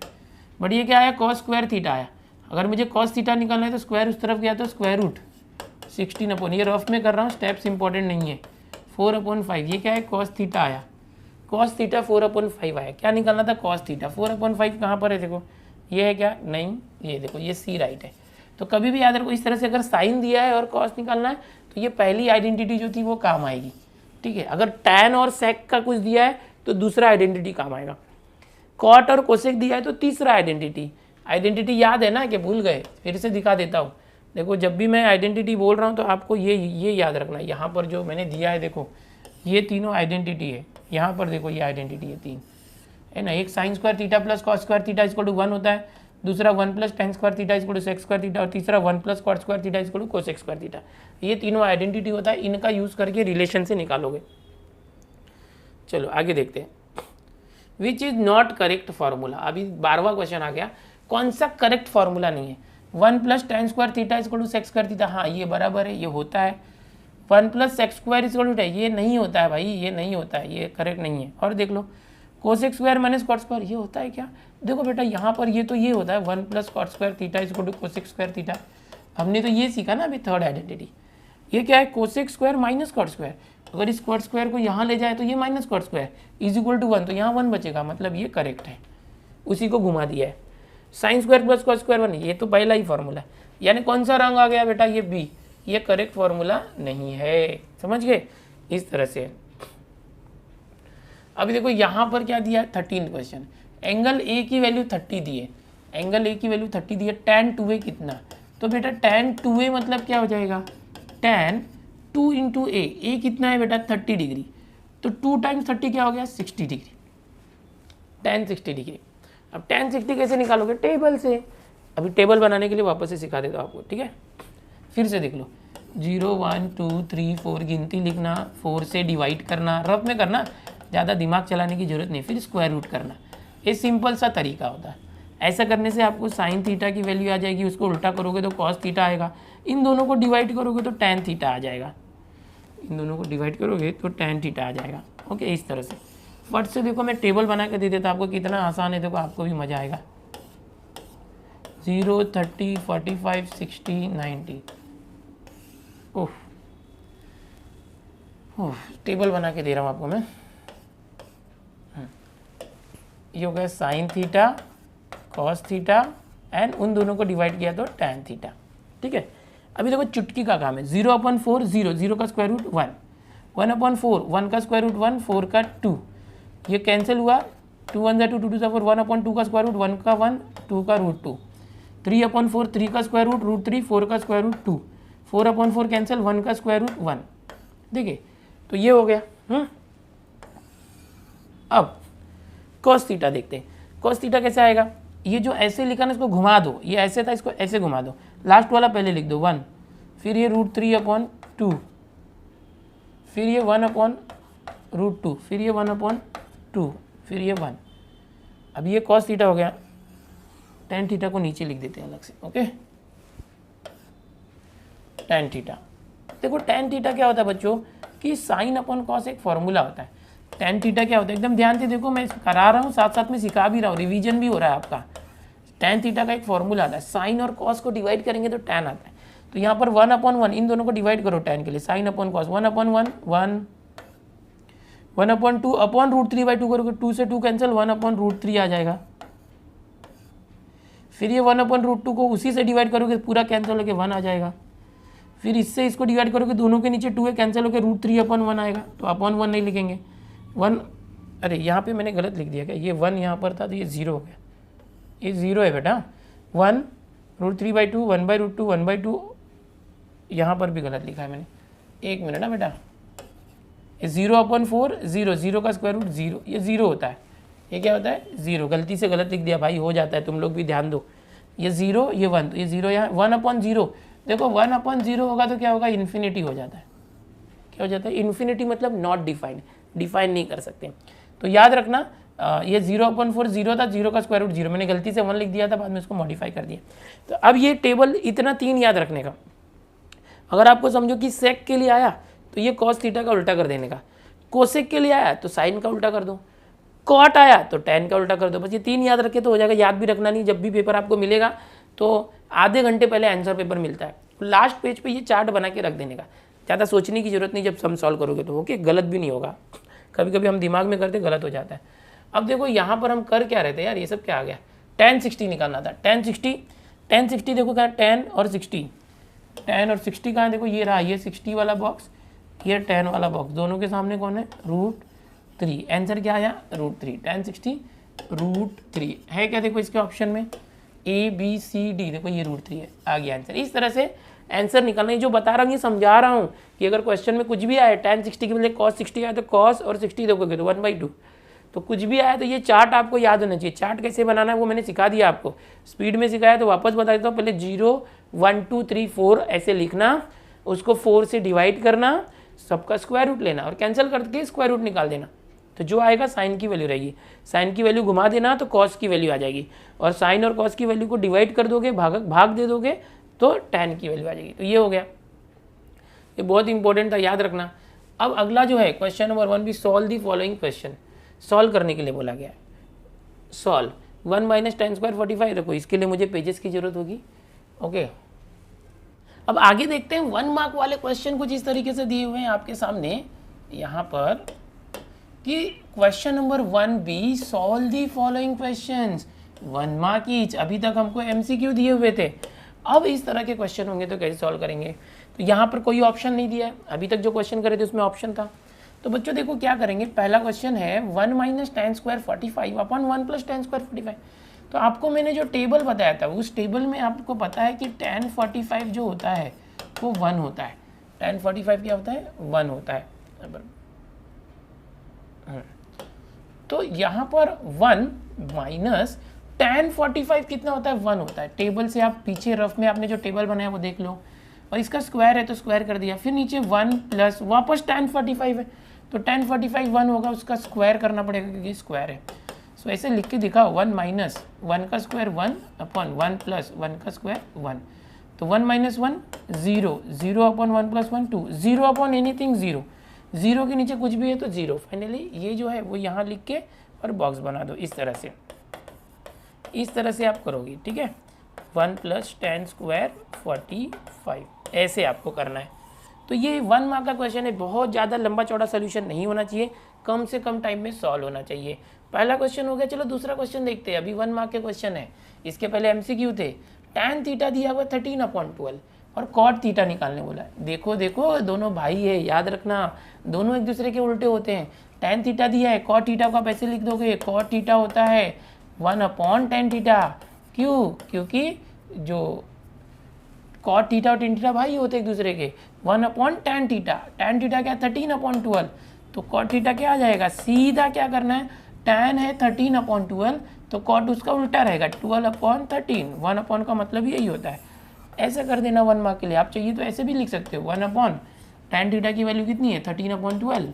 बट ये क्या आया? कॉस स्क्वायर थीटा आया। अगर मुझे कॉस थीटा निकालना है तो स्क्वायर उस तरफ गया तो स्क्वायर रूट 16 ये रफ में कर रहा हूँ, स्टेप्स इंपॉर्टेंट नहीं है। 4/5 ये क्या है? कॉस थीटा आया, कॉस थीटा 4/5 आया। क्या निकालना था? Cos theta. 4/5 कहाँ पर है? देखो ये है क्या? नहीं, ये देखो ये सी राइट है। तो कभी भी याद रखो, इस तरह से अगर साइन दिया है और कॉस निकालना है तो ये पहली आइडेंटिटी जो थी वो काम आएगी, ठीक है। अगर टैन और सेक का कुछ दिया है तो दूसरा आइडेंटिटी काम आएगा। कॉट और कोसेक दिया है तो तीसरा आइडेंटिटी याद है ना कि भूल गए? फिर से दिखा देता हूँ। देखो जब भी मैं आइडेंटिटी बोल रहा हूँ तो आपको ये याद रखना, यहाँ पर जो मैंने दिया है देखो ये तीनों आइडेंटिटी है। यहाँ पर देखो ये आइडेंटिटी है 3 है ना। एक sine square theta plus cos square theta equal to 1 होता है, दूसरा 1 plus tan square theta equal to sec square theta और तीसरा 1 plus cot square theta equal to cosec square theta. ये तीनों आइडेंटिटी होता है, इनका यूज़ करके रिलेशन से निकालोगे। चलो आगे देखते हैं, which is not correct formula. अभी 12वां क्वेश्चन आ गया, कौन सा करेक्ट फार्मूला नहीं है। 1 plus tan square theta equal to sec square theta, हाँ ये बराबर है, ये होता है। 1 plus sec square equal to ये नहीं होता है भाई, ये नहीं होता है, ये करेक्ट नहीं है। और देख लो cosec square minus cot square, ये होता है क्या? देखो बेटा यहाँ पर ये तो ये होता है 1 plus cot square theta equal to cosec square theta. हमने तो ये सीखा ना अभी थर्ड आइडेंटिटी। ये क्या है? Cosec square minus cot square. अगर इस कॉट स्क्वायर को यहाँ ले जाए तो ये minus cot square is equal to 1, तो यहाँ 1 बचेगा, मतलब ये करेक्ट है, उसी को घुमा दिया है। Sine square plus cot square 1, ये तो पहला ही फॉर्मूला है। यानी कौन सा रंग आ गया बेटा? ये बी, ये करेक्ट फॉर्मूला नहीं है। समझ गए? इस तरह से। अभी देखो यहाँ पर क्या दिया है? 13 क्वेश्चन, एंगल ए की वैल्यू 30 दी है, एंगल ए की वैल्यू 30 दी है, tan 2a कितना? तो बेटा tan 2a मतलब क्या हो जाएगा? tan 2 इंटू ए कितना है बेटा? 30 डिग्री, तो 2 टाइम्स 30 क्या हो गया? 60 डिग्री, tan 60 डिग्री। अब tan 60 कैसे निकालोगे? टेबल से। अभी टेबल बनाने के लिए वापस से सिखा देता हूँ आपको, ठीक है। फिर से देख लो, 0 1 2 3 4 गिनती लिखना, 4 से डिवाइड करना, रफ में करना, ज़्यादा दिमाग चलाने की जरूरत नहीं, फिर स्क्वायर रूट करना। ये सिंपल सा तरीका होता है। ऐसा करने से आपको साइन थीटा की वैल्यू आ जाएगी, उसको उल्टा करोगे तो कॉस थीटा आएगा, इन दोनों को डिवाइड करोगे तो टैन थीटा आ जाएगा, इन दोनों को डिवाइड करोगे तो टैन थीटा आ जाएगा। ओके, इस तरह से फट से देखो मैं टेबल बना के दे देता आपको, कितना आसान है, देखो आपको भी मज़ा आएगा। 0 30 45 60 90, ओह टेबल बना के दे रहा हूँ आपको मैं। ये हो गया sine theta cos theta and उन दोनों को डिवाइड किया तो टैन थीटा, ठीक है। अभी देखो चुटकी का काम है, 0/4 0, 0 का स्क्वायर रूट 1, 1/4 1 का स्क्वायर रूट 1, 4 का 2, ये कैंसिल हुआ, 2 1 2 2 2 4, 1/2 का स्क्वायर रूट 1 का 1, 2 का रूट 2, 3/4 3 का स्क्वायर रूट रूट 3, 4 का स्क्वायर रूट 2, 4/4 कैंसिल, 1 का स्क्वायर रूट 1। देखिए तो ये हो गया। अब कॉस थीटा देखते हैं, कॉस थीटा कैसे आएगा? ये जो ऐसे लिखा ना इसको घुमा दो, ये ऐसे था इसको ऐसे घुमा दो, लास्ट वाला पहले लिख दो 1, फिर ये √3/2, फिर ये 1/√2, फिर ये 1/2, फिर ये 1। अब ये कॉस थीटा हो गया, टैन थीटा को नीचे लिख देते हैं अलग से। ओके, टैन थीटा, देखो टैन थीटा क्या होता है बच्चों कि साइन अपॉन कॉस एक फॉर्मूला होता है। टैन थीटा क्या होता है, एकदम ध्यान से देखो, मैं करा रहा हूँ साथ साथ में सिखा भी रहा हूँ, रिवीजन भी हो रहा है आपका। टैन थीटा का एक फॉर्मूला आता है, साइन और कॉस को डिवाइड करेंगे तो टैन आता है। तो यहाँ पर 1/1, इन दोनों को डिवाइड करो टैन के लिए, साइन अपॉन कॉस, 1/1 1, 1/2 अपॉन √3/2 करोगे, 2 से 2 कैंसिल, 1/√3 आ जाएगा। फिर ये 1/√2 को उसी से डिवाइड करोगे, पूरा कैंसिल होकर 1 आ जाएगा। फिर इससे इसको डिवाइड करोगे, दोनों के नीचे 2 है, कैंसिल होकर √3/1 आएगा, तो अपॉन 1 नहीं लिखेंगे 1। अरे यहाँ पे मैंने गलत लिख दिया क्या, ये 1 यहाँ पर था तो ये 0 हो गया, ये 0 है बेटा। 1 √3/2 1/√2 1/2, यहाँ पर भी गलत लिखा है मैंने, 1 मिनट ना बेटा, ये 0/4 0, 0 का स्क्वायर रूट 0, ये 0 होता है, ये क्या होता है 0, गलती से गलत लिख दिया भाई, हो जाता है, तुम लोग भी ध्यान दो, ये 0 ये 1, तो ये 0 यहाँ 1/0, देखो 1/0 होगा तो क्या होगा, इन्फिनिटी हो जाता है, क्या हो जाता है इन्फिनिटी, मतलब नॉट डिफाइंड, डिफाइन नहीं कर सकते। तो याद रखना ये 0/4 0 था, 0 का स्क्वायर रूट 0, मैंने गलती से 1 लिख दिया था, बाद में इसको मॉडिफाई कर दिया। तो अब ये टेबल इतना 3 याद रखने का। अगर आपको समझो कि सेक के लिए आया तो ये कॉस थीटा का उल्टा कर देने का, कोसेक के लिए आया तो साइन का उल्टा कर दो, कॉट आया तो टैन का उल्टा कर दो, बस ये 3 याद रखे तो हो जाएगा। याद भी रखना नहीं, जब भी पेपर आपको मिलेगा तो आधे घंटे पहले आंसर पेपर मिलता है, लास्ट पेज पे ये चार्ट बना के रख देने का, ज़्यादा सोचने की जरूरत नहीं जब सम सॉल्व करोगे तो, ओके। गलत भी नहीं होगा, कभी कभी हम दिमाग में करते गलत हो जाता है। अब देखो यहाँ पर हम कर क्या रहे थे यार, ये सब क्या आ गया, tan 60 निकालना था, tan 60 देखो क्या, tan और 60 कहाँ है, देखो ये रहा, ये 60 वाला बॉक्स, ये tan वाला बॉक्स, दोनों के सामने कौन है √3, आंसर क्या आया √3, tan 60 √3 है क्या, देखो इसके ऑप्शन में ABCD, देखो ये √3 है, आ गया आंसर। इस तरह से आंसर निकालना है, जो बता रहा हूँ ये समझा रहा हूँ कि अगर क्वेश्चन में कुछ भी आए, tan 60 के बदले cos 60 आया तो cos और 60 देखोगे तो 1/2, तो कुछ भी आया तो ये चार्ट आपको याद होना चाहिए। चार्ट कैसे बनाना है वो मैंने सिखा दिया आपको, स्पीड में सिखाया तो वापस बता देता हूँ। पहले 0 1 2 3 4 ऐसे लिखना, उसको 4 से डिवाइड करना, सबका स्क्वायर रूट लेना और कैंसिल करके स्क्वायर रूट निकाल देना, तो जो आएगा साइन की वैल्यू रहेगी, साइन की वैल्यू घुमा देना तो कॉस की वैल्यू आ जाएगी, और साइन और कॉस की वैल्यू को डिवाइड कर दोगे, भाग दे दोगे तो टैन की वैल्यू आ जाएगी। तो ये हो गया, ये बहुत इंपॉर्टेंट था, याद रखना। अब अगला जो है क्वेश्चन नंबर 1 भी, solve the following question, solve करने के लिए बोला गया है। सॉल्व 1 - tan² 45, देखो इसके लिए मुझे पेजेस की जरूरत होगी, ओके। अब आगे देखते हैं 1 मार्क वाले क्वेश्चन कुछ इस तरीके से दिए हुए हैं आपके सामने यहाँ पर कि question number 1B, solve the following questions, 1 mark each. अभी तक हमको MCQ दिए हुए थे, अब इस तरह के क्वेश्चन होंगे तो कैसे सॉल्व करेंगे। तो यहाँ पर कोई ऑप्शन नहीं दिया है, अभी तक जो क्वेश्चन करे थे उसमें ऑप्शन था। तो बच्चों देखो क्या करेंगे, पहला क्वेश्चन है 1 - tan² 45 अपॉन 1 + tan² 45। तो आपको मैंने जो टेबल बताया था उस टेबल में आपको पता है कि tan 45 जो होता है वो 1 होता है, tan 45 क्या होता है 1 होता है। तो यहाँ पर 1 - tan 45 कितना होता है 1 होता है। टेबल से आप पीछे रफ में आपने जो टेबल बनाया वो देख लो, और इसका स्क्वायर है तो स्क्वायर कर दिया, फिर नीचे 1 प्लस वापस tan 45 है, तो tan 45 1 होगा, उसका स्क्वायर करना पड़ेगा क्योंकि स्क्वायर है। सो ऐसे लिख के दिखाओ 1 - 1 का स्क्वायर 1 अपॉन 1 + 1 का स्क्वायर 1, तो 1 - 1 0, 0 अपॉन 1 + 1 2, 0 अपॉन एनीथिंग 0, 0 के नीचे कुछ भी है तो 0। फाइनली ये जो है वो यहाँ लिख के और बॉक्स बना दो, इस तरह से आप करोगे, ठीक है। 1 + tan² 45 ऐसे आपको करना है। तो ये 1 मार्क का क्वेश्चन है, बहुत ज़्यादा लंबा चौड़ा सोल्यूशन नहीं होना चाहिए, कम से कम टाइम में सॉल्व होना चाहिए। पहला क्वेश्चन हो गया, चलो दूसरा क्वेश्चन देखते हैं। अभी 1 मार्क के क्वेश्चन है, इसके पहले MCQ थे। tan थीटा दिया हुआ 13/12 और cot थीटा निकालने बोला है। देखो दोनों भाई है, याद रखना, दोनों एक दूसरे के उल्टे होते हैं। tan थीटा दिया है, cot थीटा को आप ऐसे लिख दोगे, cot थीटा होता है 1/tan थीटा। क्यों? क्योंकि जो cot थीटा और tan थीटा भाई होते एक दूसरे के, 1/tan थीटा, tan थीटा क्या 13/12, तो cot थीटा क्या आ जाएगा, सीधा क्या करना है, tan है 13/12 तो cot उसका उल्टा रहेगा 12/13, 1 का मतलब यही होता है। ऐसा कर देना 1 मार्क के लिए, आप चाहिए तो ऐसे भी लिख सकते हो, 1/tan थीटा की वैल्यू कितनी है 13/12,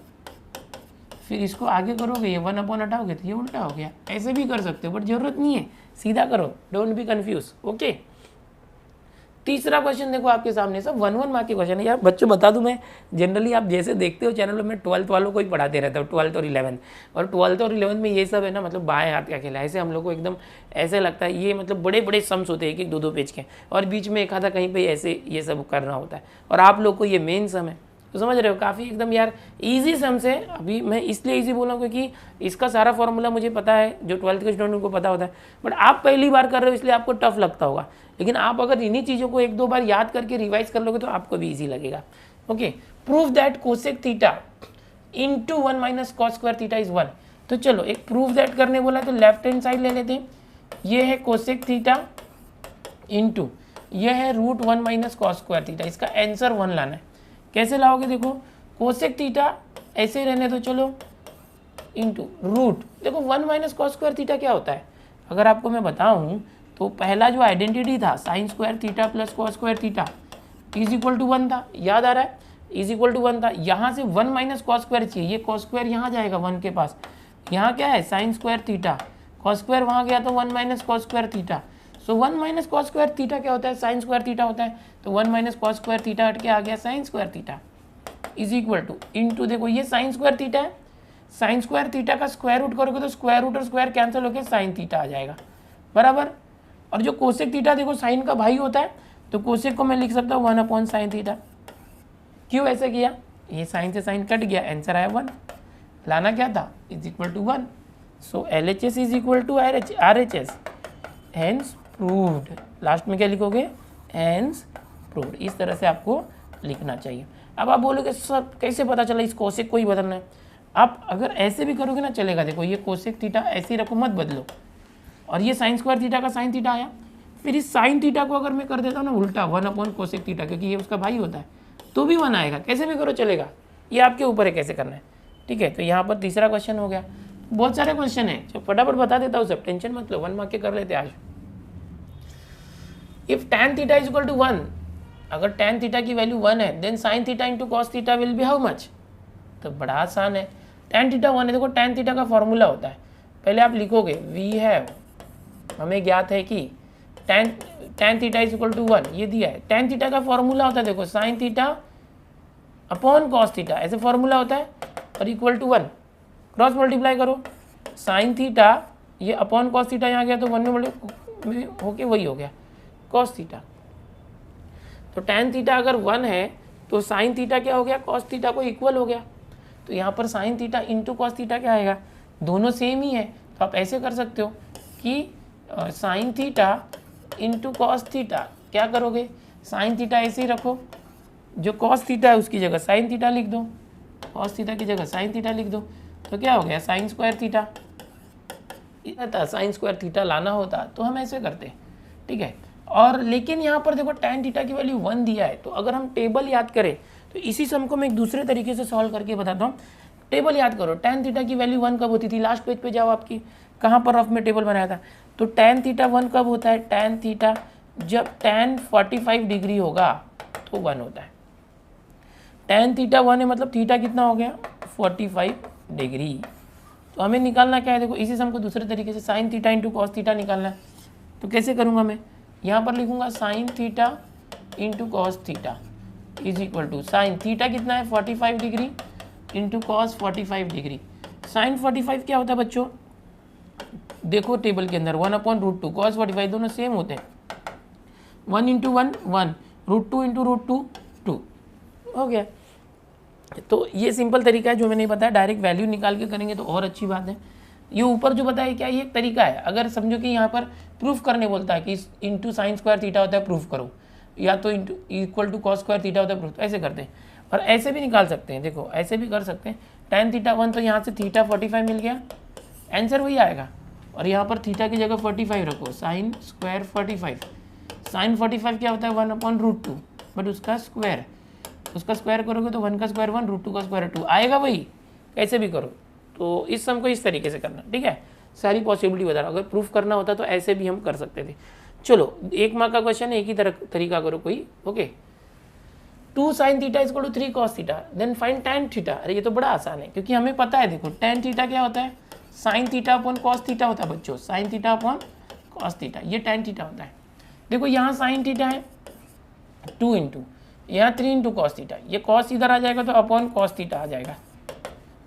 फिर इसको आगे करोगे ये 1 हटाओगे तो ये उल्टा हो गया। ऐसे भी कर सकते हो बट जरूरत नहीं है, सीधा करो, डोंट बी कंफ्यूज, ओके। तीसरा क्वेश्चन देखो आपके सामने, सब 1 मार्क के क्वेश्चन है यार। बच्चों बता दूं, मैं जनरली आप जैसे देखते हो चैनल में 12th वालों को ही पढ़ाते रहता हूँ, 12th और 11th, और 12th और 11th में ये सब है ना, मतलब बाएं हाथ का खेला, ऐसे हम लोग को एकदम ऐसे लगता है ये मतलब बड़े बड़े सम्स होते हैं, 1-1 2-2 पेज के, और बीच में एक आधा कहीं पे ऐसे ये सब करना होता है, और आप लोग को ये मेन सम है, तो समझ रहे हो, काफ़ी एकदम यार इजी सम से। अभी मैं इसलिए इजी बोला क्योंकि इसका सारा फॉर्मूला मुझे पता है, जो 12th के स्टूडेंट उनको पता होता है, बट आप पहली बार कर रहे हो इसलिए आपको टफ लगता होगा। लेकिन आप अगर इन्हीं चीज़ों को 1-2 बार याद करके रिवाइज कर लोगे तो आपको भी ईजी लगेगा। Okay, prove that cosec theta into 1 minus cos square theta is 1। तो चलो एक प्रूव दैट करने बोला तो लेफ्ट हैंड साइड ले लेते हैं। ये है कोसेक थीटा इंटू ये है √1 माइनस कॉस स्क्वायर थीटा। इसका आंसर 1 लाना है। कैसे लाओगे, देखो कोसेक थीटा ऐसे ही रहने दो, चलो इंटू रूट, देखो 1 माइनस कॉस स्क्वायर थीटा क्या होता है, अगर आपको मैं बताऊं तो पहला जो आइडेंटिटी था sine square theta plus cos square theta is equal to 1 था, याद आ रहा है, इज इक्वल टू 1 था। यहाँ से 1 माइनस कॉस स्क्वायर चाहिए, ये कॉस स्क्वायर यहाँ जाएगा 1 के पास, यहाँ क्या है sine square theta, cos square वहाँ गया तो 1 minus cos square theta. So 1 minus cos square theta क्या होता है, साइन स्क्वायर थीटा होता है, तो 1 माइनस कॉस स्क्वायर थीटा हट के आ गया sign square theta is equal two into, देखो ये साइन स्क्वायर थीटा है, साइन स्क्वायर थीटा का स्क्वायर रूट करोगे तो स्क्वायर रूट और स्क्वायर कैंसिल होकर साइन थीटा आ जाएगा, बराबर। और जो कोसेक थीटा देखो साइन का भाई होता है, तो कोसेक को मैं लिख सकता हूँ 1 साइन थीटा। क्यों ऐसा किया, ये साइन से साइन कट गया, आंसर आया 1। लाना क्या था, is equal to 1। So LHS is equal to RHS, hence proved. Last में क्या लिखोगे, हेंस प्रूव्ड। इस तरह से आपको लिखना चाहिए। अब आप बोलोगे सर कैसे पता चला इस कोसेक को ही बदलना है। आप अगर ऐसे भी करोगे ना चलेगा, देखो ये कोसेक थीटा ऐसे ही रखो, मत बदलो, और ये साइन स्क्वायर थीटा का साइन थीटा आया, फिर इस साइन थीटा को अगर मैं कर देता हूँ ना उल्टा 1 कोसेक थीटा, क्योंकि ये उसका भाई होता है, तो भी 1 आएगा, कैसे भी करो चलेगा, ये आपके ऊपर है कैसे करना है, ठीक है। तो यहाँ पर तीसरा क्वेश्चन हो गया। बहुत सारे क्वेश्चन है जो फटाफट बता देता हूँ, सब टेंशन मत लो, 1 मार्क के कर लेते आज। If tan theta is equal to 1, अगर tan थीटा की वैल्यू 1 है, then sin theta into cos theta will be how much. तो बड़ा आसान है, tan थीटा 1 है, देखो tan थीटा का फॉर्मूला होता है, पहले आप लिखोगे वी हैव, हमें ज्ञात है कि tan theta is equal to 1, ये दिया है। tan थीटा का फॉर्मूला होता है देखो sin theta upon cos theta, ऐसे फॉर्मूला होता है, और इक्वल टू 1, क्रॉस मल्टीप्लाई करो, sin थीटा ये अपॉन कॉस थीटा यहाँ गया तो 1 में होके वही हो गया कॉस थीटा। तो tan थीटा अगर 1 है तो sin थीटा क्या हो गया, कॉस थीटा को इक्वल हो गया। तो यहाँ पर sin theta into cos theta क्या आएगा, दोनों सेम ही है, तो आप ऐसे कर सकते हो कि sin theta into cos theta, क्या करोगे sin थीटा ऐसे ही रखो, जो कॉस थीटा है उसकी जगह sin थीटा लिख दो, कॉस थीटा की जगह sin थीटा लिख दो, तो क्या हो गया sign square theta. Sine square theta लाना होता तो हम ऐसे करते, ठीक है। और लेकिन यहाँ पर देखो tan थीटा की वैल्यू 1 दिया है, तो अगर हम टेबल याद करें तो इसी सम को मैं एक दूसरे तरीके से सॉल्व करके बताता हूँ। टेबल याद करो, tan थीटा की वैल्यू 1 कब होती थी, लास्ट पेज पे जाओ, आपकी कहाँ पर रफ में टेबल बनाया था, तो tan थीटा 1 कब होता है, tan थीटा जब tan 45 डिग्री होगा तो 1 होता है। tan थीटा 1 है मतलब थीटा कितना हो गया 45 डिग्री। तो हमें निकालना क्या है, देखो इसी सम को दूसरे तरीके से sine theta into cos theta निकालना है। तो कैसे करूँगा मैं, यहाँ पर लिखूँगा sine theta into cos theta is equal to sine theta कितना है 45 degree into cos 45 degree. Sine 45 क्या होता है बच्चों, देखो टेबल के अंदर 1/√2, कॉस 45 दोनों सेम होते हैं, 1 इंटू 1 1, √2 इंटू √2 2 हो गया। तो ये सिंपल तरीका है जो मैंने बताया, डायरेक्ट वैल्यू निकाल के करेंगे तो और अच्छी बात है। ये ऊपर जो बताया क्या, ये एक तरीका है। अगर समझो कि यहाँ पर प्रूफ करने बोलता है कि इंटू साइन स्क्वायर थीटा होता है, प्रूफ करो, या तो into equal to cos square theta होता है, प्रूफ, ऐसे करते हैं। और ऐसे भी निकाल सकते हैं, देखो ऐसे भी कर सकते हैं, tan थीटा 1 तो यहाँ से थीटा 45 मिल गया, आंसर वही आएगा। और यहाँ पर थीटा की जगह 45 रखो, साइन स्क्वायर 45, साइन 45 क्या होता है 1/√2, बट उसका स्क्वायर करोगे तो 1 का स्क्वायर 1, √2 का स्क्वायर 2 आएगा, वही कैसे भी करो। तो इस सम को इस तरीके से करना, ठीक है। सारी पॉसिबिलिटी बता रहा हूँ, अगर प्रूफ करना होता तो ऐसे भी हम कर सकते थे। चलो 1 मार्क का क्वेश्चन है, एक ही तरीका करो कोई, okay. 2 sin theta is equal to 3 cos theta, then find tan theta. अरे ये तो बड़ा आसान है, क्योंकि हमें पता है, देखो tan थीटा क्या होता है, sin theta upon cos theta होता है बच्चों, sin theta upon cos theta, ये tan थीटा होता है। देखो यहाँ sin थीटा है 2 इंटू, यहाँ 3 इंटू कॉस थीटा, ये कॉस इधर आ जाएगा तो अपॉन कॉस थीटा आ जाएगा,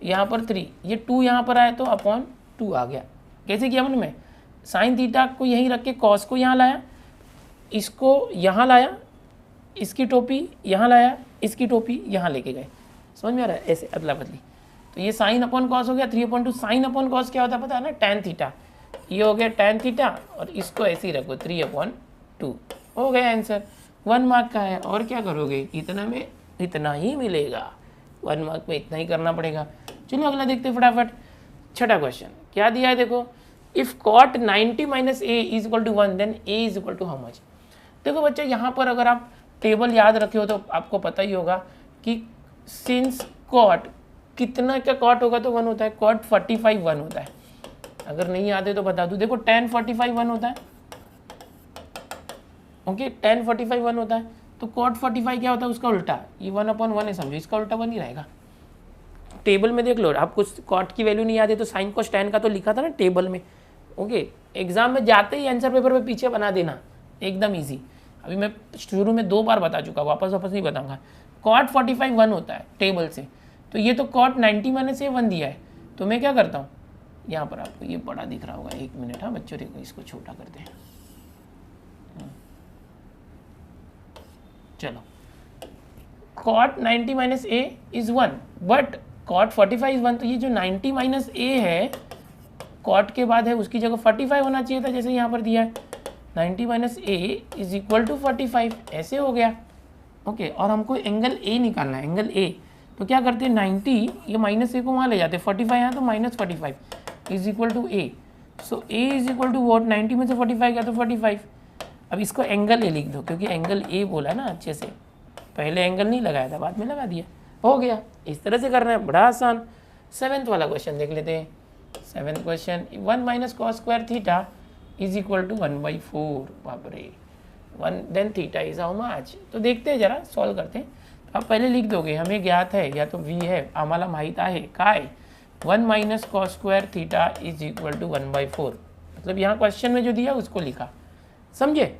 यहाँ पर 3, ये 2 यहाँ पर आया तो अपॉन 2 आ गया। कैसे किया मैंने, साइन थीटा को यहीं रख के कॉस को यहाँ लाया, इसको यहाँ लाया, इसकी टोपी यहाँ लाया, इसकी टोपी यहाँ लेके गए, समझ में आ रहा है, ऐसे अदला बदली। तो ये साइन अपॉन कॉस हो गया 3/2। साइन अपॉन कॉस क्या होता है पता है ना, tan थीटा। ये हो गया tan थीटा और इसको ऐसे ही रखो 3/2, हो गया आंसर। 1 मार्क का है, और क्या करोगे, इतना में इतना ही मिलेगा, 1 मार्क में इतना ही करना पड़ेगा। चलो अगला देखते हैं फटाफट। छठा क्वेश्चन क्या दिया है देखो, if cot 90 - a is equal to 1 then a is equal to how much. देखो बच्चे यहाँ पर अगर आप टेबल याद रखे हो तो आपको पता ही होगा कि सिंस cot कितना का cot होगा तो 1 होता है, cot 45 1 होता है। अगर नहीं याद है तो बता दूं, देखो tan 45 1 होता है, ओके, tan 45 1 होता है, तो cot 45 क्या होता है, उसका उल्टा। ये 1/1 है, समझो इसका उल्टा 1 ही रहेगा। टेबल में देख लो, आप कुछ cot की वैल्यू नहीं याद है तो sin cos tan का तो लिखा था ना टेबल में, ओके। एग्जाम में जाते ही आंसर पेपर पे पीछे बना देना, एकदम इजी। अभी मैं शुरू में 2 बार बता चुका, वापस नहीं बताऊंगा। cot 45 1 होता है टेबल से, तो ये तो cot 90 - a 1 दिया है, तो मैं क्या करता हूँ, यहाँ पर आपको ये बड़ा दिख रहा होगा, 1 मिनट, हाँ बच्चों देखो इसको छोटा करते हैं, चलो। cot 90 - a is 1 but cot 45 is 1, तो ये जो 90 - a है cot के बाद है, उसकी जगह 45 होना चाहिए था, जैसे यहाँ पर दिया है 90 - a इज इक्वल टू 45, ऐसे हो गया, ओके। और हमको एंगल a निकालना है, एंगल a, तो क्या करते हैं 90, ये -a को वहाँ ले जाते हैं, 45 यहाँ तो -45 is equal to a, so a is equal to what, 90 में से 45 गया तो 45। अब इसको एंगल a लिख दो, क्योंकि एंगल a बोला है ना अच्छे से, पहले एंगल नहीं लगाया था, बाद में लगा दिया, हो गया। इस तरह से करना है, बड़ा आसान। 7th वाला क्वेश्चन देख लेते हैं। 7th question, 1 - cos square theta is equal to 1/4, बाप रे, 1 then theta is how much. तो देखते हैं जरा, सॉल्व करते हैं। आप पहले लिख दोगे, हमें ज्ञात है या तो v है, आम्हाला माहित आहे काय 1 - cos square theta is equal to 1/4, मतलब यहाँ क्वेश्चन में जो दिया उसको लिखा, समझे।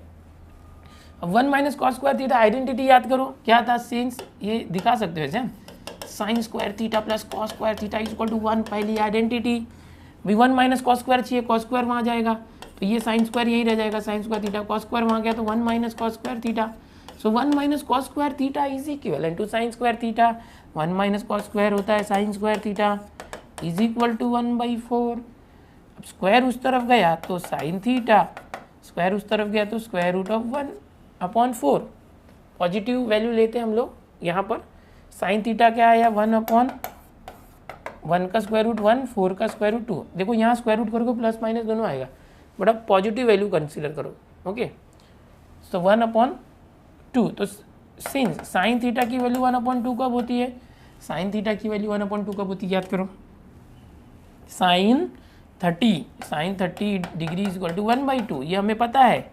अब 1 - cos स्क्वायर थीटा आइडेंटिटी याद करो, क्या था, सिंस, ये दिखा सकते हो ऐसे, sine square theta plus cos square theta is equal to 1, पहली आइडेंटिटी। भी 1 - cos स्क्वायर चाहिए, cos स्क्वायर वहाँ जाएगा, तो ये साइन स्क्वायर यही रह जाएगा, sine square theta, cos square वहाँ गया तो 1 - cos square theta, so 1 - cos square theta is equal to sine square theta. 1 - cos square होता है sine square theta is equal to 1/4। अब स्क्वायर उस तरफ गया तो साइन थीटा, स्क्वायर उस तरफ गया तो square root of 1/4। Positive value लेते हैं हम लोग यहाँ पर, साइन थीटा क्या आया 1/1 का स्क्वायर रूट 1, 4 का स्क्वायर रूट 2। देखो यहाँ स्क्वायर रूट करोगे प्लस माइनस दोनों आएगा, बट अब पॉजिटिव वैल्यू कंसीडर करो, ओके। सो 1/2, तो सिंस साइन थीटा की वैल्यू 1/2 कब होती है, साइन थीटा की वैल्यू 1/2 कब होती है, याद करो, sine 30 degree is equal to 1/2, ये हमें पता है,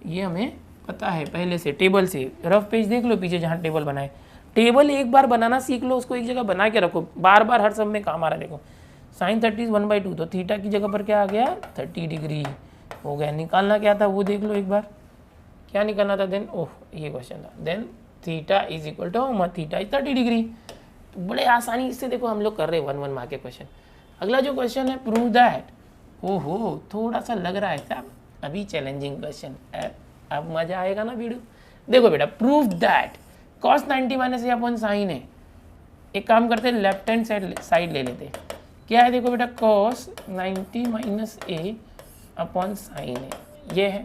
ये हमें पता है पहले से, टेबल से। रफ पेज देख लो पीछे जहाँ टेबल बनाए, टेबल एक बार बनाना सीख लो, उसको एक जगह बना के रखो, बार बार हर सब में काम आ रहा है। देखो साइन 30 इज 1/2, तो थीटा की जगह पर क्या आ गया 30 डिग्री हो गया। निकालना क्या था वो देख लो एक बार, क्या निकालना था, देन ओह ये क्वेश्चन था, then theta is equal to theta is 30 degree. तो बड़े आसानी से देखो हम लोग कर रहे हैं 1 मार्क के क्वेश्चन। अगला जो क्वेश्चन है, प्रूव दैट, ओहो थोड़ा सा लग रहा है साहब अभी चैलेंजिंग क्वेश्चन, अब मजा आएगा ना वीडियो। देखो बेटा, prove that cos 90 - a upon sine है। एक काम करते हैं, लेफ्ट हैंड साइड ले लेते हैं, क्या है देखो बेटा, cos 90 - a अपॉन साइन है, ये है,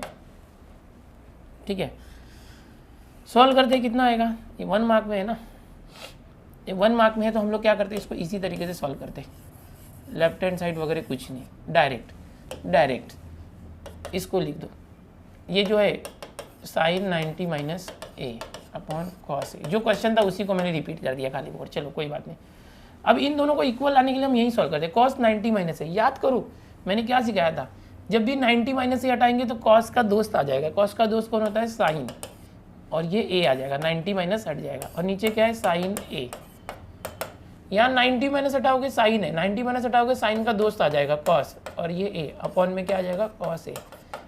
ठीक है। सॉल्व करते हैं, कितना आएगा, ये 1 मार्क में है ना, ये 1 मार्क में है, तो हम लोग क्या करते हैं, इसको इसी तरीके से सॉल्व करते हैं, लेफ्ट हैंड साइड वगैरह कुछ नहीं, डायरेक्ट इसको लिख दो। ये जो है sign 90 - a upon cos A, जो क्वेश्चन था उसी को मैंने रिपीट कर दिया खाली बोर्ड, चलो कोई बात नहीं। अब इन दोनों को इक्वल लाने के लिए हम यही सॉल्व करते हैं, cos 90 - a। याद करो मैंने क्या सिखाया था, जब भी 90 - a हटाएंगे तो cos का दोस्त आ जाएगा, cos का दोस्त कौन होता है, साइन, और ये a आ जाएगा, 90 माइनस हट जाएगा, और नीचे क्या है साइन a। यहाँ 90 माइनस हटाओगे साइन है, 90 माइनस हटाओगे साइन का दोस्त आ जाएगा cos, और ये a अपॉन में क्या आ जाएगा cos a।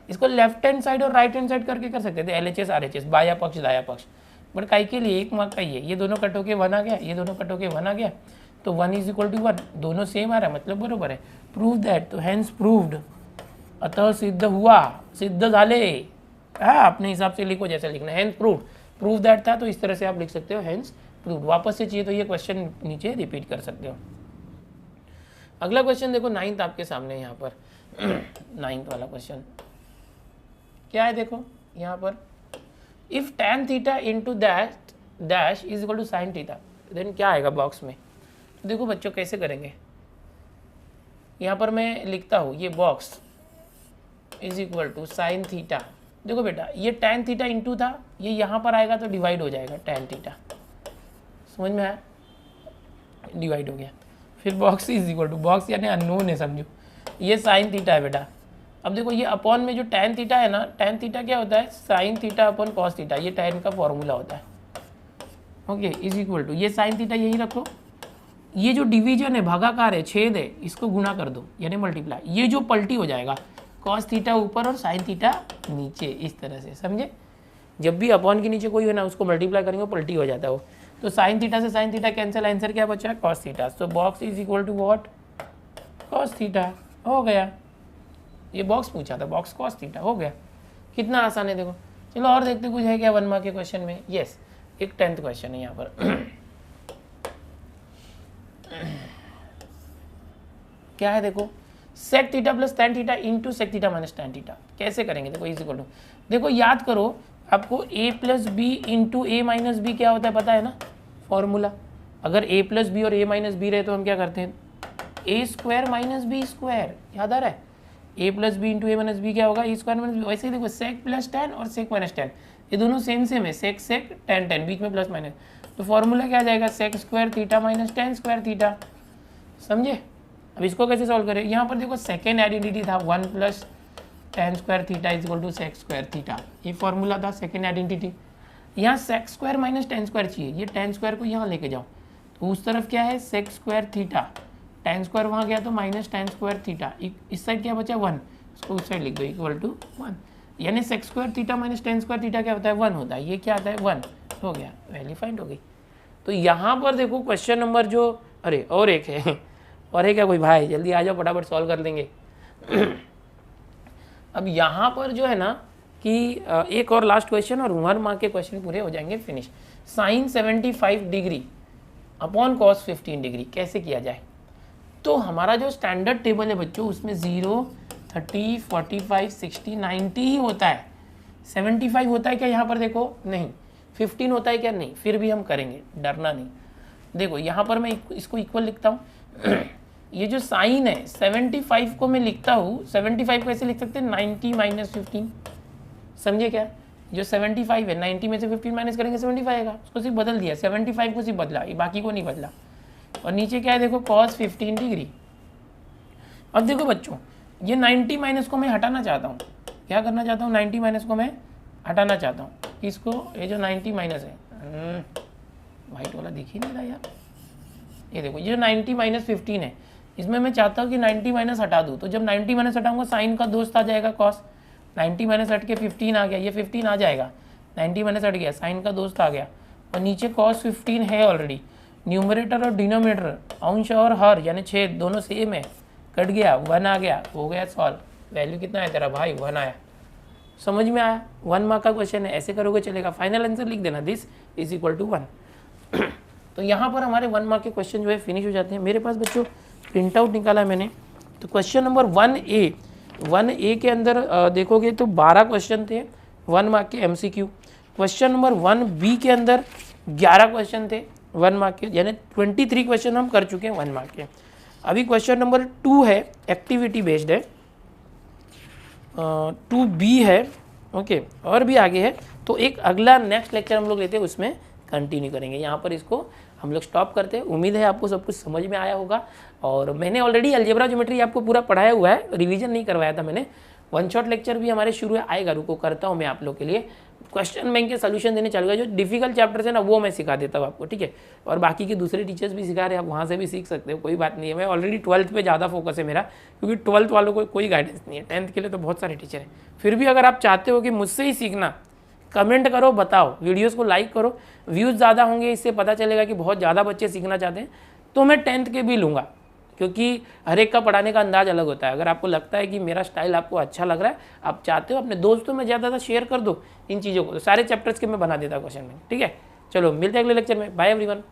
इसको लेफ्ट हैंड साइड और राइट हैंड साइड करके कर सकते थे, LHS RHS, बाया पक्ष दाया पक्ष, बट काई के लिए 1 मार्क का ये दोनों कट होके 1 आ गया, ये दोनों कट होके 1 आ गया, तो 1 इज इक्वल टू 1, दोनों सेम आ रहा है, मतलब बरोबर है। प्रूव दैट, तो हैंस प्रूव्ड, अतः सिद्ध हुआ, सिद्ध झाले, हाँ अपने हिसाब से लिखो जैसे लिखना है, हैंस प्रूव्ड, प्रूव दैट था तो इस तरह से आप लिख सकते हो, हैंस प्रूव्ड। वापस से चाहिए तो ये क्वेश्चन नीचे रिपीट कर सकते हो। अगला क्वेश्चन देखो 9th आपके सामने यहाँ पर 9th वाला क्वेश्चन क्या है, देखो यहाँ पर if tan theta into dash is equal to sine theta, then क्या आएगा बॉक्स में। तो देखो बच्चों कैसे करेंगे, यहाँ पर मैं लिखता हूँ ये box is equal to sine theta. देखो बेटा ये tan थीटा इंटू था, ये यहाँ पर आएगा तो डिवाइड हो जाएगा tan थीटा, समझ में आया, डिवाइड हो गया। फिर box is equal to, box यानी अननोन है समझो, ये साइन थीटा है बेटा। अब देखो ये अपॉन में जो tan थीटा है ना, tan थीटा क्या होता है, sine theta upon cos theta, ये tan का फॉर्मूला होता है। ओके इज इक्वल टू ये साइन थीटा यही रखो, ये जो डिवीजन है भागाकार है छेद है इसको गुणा कर दो यानी मल्टीप्लाई, ये जो पलटी हो जाएगा कॉस थीटा ऊपर और साइन थीटा नीचे, इस तरह से समझे। जब भी अपॉन के नीचे कोई है ना उसको मल्टीप्लाई करेंगे पलटी हो जाता है वो। तो साइन थीटा से साइन थीटा कैंसिल, आंसर क्या बचा है कॉस थीटा। तो box is equal to what, cos theta, हो गया। ये बॉक्स पूछा था, बॉक्स कॉस थीटा, हो गया। कितना आसान है देखो। चलो और देखते कुछ है क्या 1 मार्क के क्वेश्चन में। यस एक 10th क्वेश्चन है यहाँ पर क्या है देखो, sec theta plus tan theta into sec theta minus tan theta, कैसे करेंगे देखो इज इक्वल टू, देखो याद करो आपको a plus B into A minus B क्या होता है पता है ना, फॉर्मूला। अगर a प्लस बी और a माइनस बी रहे तो हम क्या करते हैं, A square minus B square, याद आ रहा है। a plus B into A minus B क्या होगा, ए स्क्वायर माइनस बी। वैसे ही देखो सेक प्लस टैन और सेक माइनस टैन ये दोनों सेम है, सेक सेक टैन टैन, बीच में प्लस माइनस, तो फॉर्मूला क्या आ जाएगा, sec square theta minus tan square theta, समझे। अब इसको कैसे सॉल्व करें, यहाँ पर देखो सेकेंड आइडेंटिटी था 1 plus tan square theta is equal to sec square theta, ये फॉर्मूला था सेकेंड आइडेंटिटी। यहाँ sec square minus tan square चाहिए, ये टैन स्क्वायर को यहाँ लेके जाओ तो उस तरफ क्या है sec square theta, tan square वहाँ गया तो माइनस टैन स्क्वायर थीटा, इस साइड क्या बचा 1, उसको उस साइड लिख दो इक्वल टू 1, यानी sec square theta minus tan square theta क्या होता है 1 होता है, ये क्या आता है 1, हो गया, वैल्यू फाइंड हो गई। तो यहाँ पर देखो क्वेश्चन नंबर जो, अरे और एक है और है क्या कोई भाई, जल्दी आ जाओ फटाफट सॉल्व कर लेंगे अब यहाँ पर जो है ना कि एक और लास्ट क्वेश्चन और 1 मार्क के क्वेश्चन पूरे हो जाएंगे finish. Sine 75 degree upon cos 15 degree कैसे किया जाए। तो हमारा जो स्टैंडर्ड टेबल है बच्चों उसमें 0, 30, 45, 60, 90 ही होता है। 75 होता है क्या यहाँ पर देखो, नहीं। 15 होता है क्या, नहीं। फिर भी हम करेंगे, डरना नहीं। देखो यहाँ पर मैं इसको इक्वल लिखता हूँ ये जो साइन है 75 को मैं लिखता हूँ, 75 को ऐसे लिख सकते हैं 90 माइनस 15, समझे क्या। जो 75 है 90 में से 15 माइनस करेंगे 75 आएगा, उसको सिर्फ बदल दिया, 75 को सिर्फ बदला, ये बाकी को नहीं बदला। और नीचे क्या है देखो cos 15 डिग्री। अब देखो बच्चों ये 90 माइनस को मैं हटाना चाहता हूँ, क्या करना चाहता हूँ, 90 माइनस को मैं हटाना चाहता हूँ। किसको, ये जो 90 माइनस है, वाइट वाला दिख ही नहीं रहा यार, ये देखो ये जो 90 माइनस 15 है इसमें मैं चाहता हूँ कि 90 माइनस हटा दूँ। तो जब 90 माइनस हटाऊंगा साइन का दोस्त आ जाएगा कॉस, 90 माइनस हट के 15 आ गया, ये 15 आ जाएगा, 90 माइनस हट गया, साइन का दोस्त आ गया, और नीचे कॉस 15 है ऑलरेडी। न्यूमरेटर और डिनोमिनेटर, अंश और हर यानी छेद दोनों सेम है, कट गया, 1 आ गया, हो गया सॉल्व। वैल्यू कितना है तेरा भाई, 1 आया। समझ में आया, 1 मार्क का क्वेश्चन है, ऐसे करोगे चलेगा। फाइनल आंसर लिख देना, दिस इज इक्वल टू 1 तो यहाँ पर हमारे 1 मार्क के क्वेश्चन जो है फिनिश हो जाते हैं। मेरे पास बच्चों प्रिंट आउट निकाला है मैंने, तो क्वेश्चन नंबर 1A के अंदर देखोगे तो 12 क्वेश्चन थे 1 मार्क के MCQ। क्वेश्चन नंबर 1B के अंदर 11 क्वेश्चन थे 1 मार्क के, यानी 23 क्वेश्चन हम कर चुके हैं 1 मार्क के। अभी क्वेश्चन नंबर 2 है, एक्टिविटी बेस्ड है, 2B है, ओके, और भी आगे है। तो एक अगला नेक्स्ट लेक्चर हम लोग लेते हैं, उसमें कंटिन्यू करेंगे। यहाँ पर इसको हम लोग स्टॉप करते हैं। उम्मीद है आपको सब कुछ समझ में आया होगा, और मैंने ऑलरेडी अलजेब्रा ज्योमेट्री आपको पूरा पढ़ाया हुआ है, रिवीजन नहीं करवाया था मैंने। 1 शॉट लेक्चर भी हमारे शुरू आएगा, रुको करता हूँ मैं आप लोग के लिए। क्वेश्चन बैंक के सोल्यूशन देने चलूँगा, जो डिफिकल्ट चैप्टर्स है ना वो मैं सिखा देता हूँ आपको, ठीक है। और बाकी के दूसरे टीचर्स भी सिखा रहे हैं, आप वहाँ से भी सीख सकते हो, कोई बात नहीं है। मैं ऑलरेडी 12th पे ज़्यादा फोकस है मेरा, क्योंकि 12th वालों को कोई गाइडेंस नहीं है। 10th के लिए तो बहुत सारे टीचर हैं। फिर भी अगर आप चाहते हो कि मुझसे ही सीखना, कमेंट करो, बताओ, वीडियोस को लाइक करो, व्यूज़ ज़्यादा होंगे, इससे पता चलेगा कि बहुत ज़्यादा बच्चे सीखना चाहते हैं। तो मैं 10th के भी लूँगा, क्योंकि हर एक का पढ़ाने का अंदाज़ अलग होता है। अगर आपको लगता है कि मेरा स्टाइल आपको अच्छा लग रहा है, आप चाहते हो अपने दोस्तों में ज़्यादा शेयर कर दो इन चीज़ों को, तो सारे चैप्टर्स के मैं बना देता क्वेश्चन में, ठीक है। चलो मिलते हैं अगले लेक्चर में, बाय एवरीवन।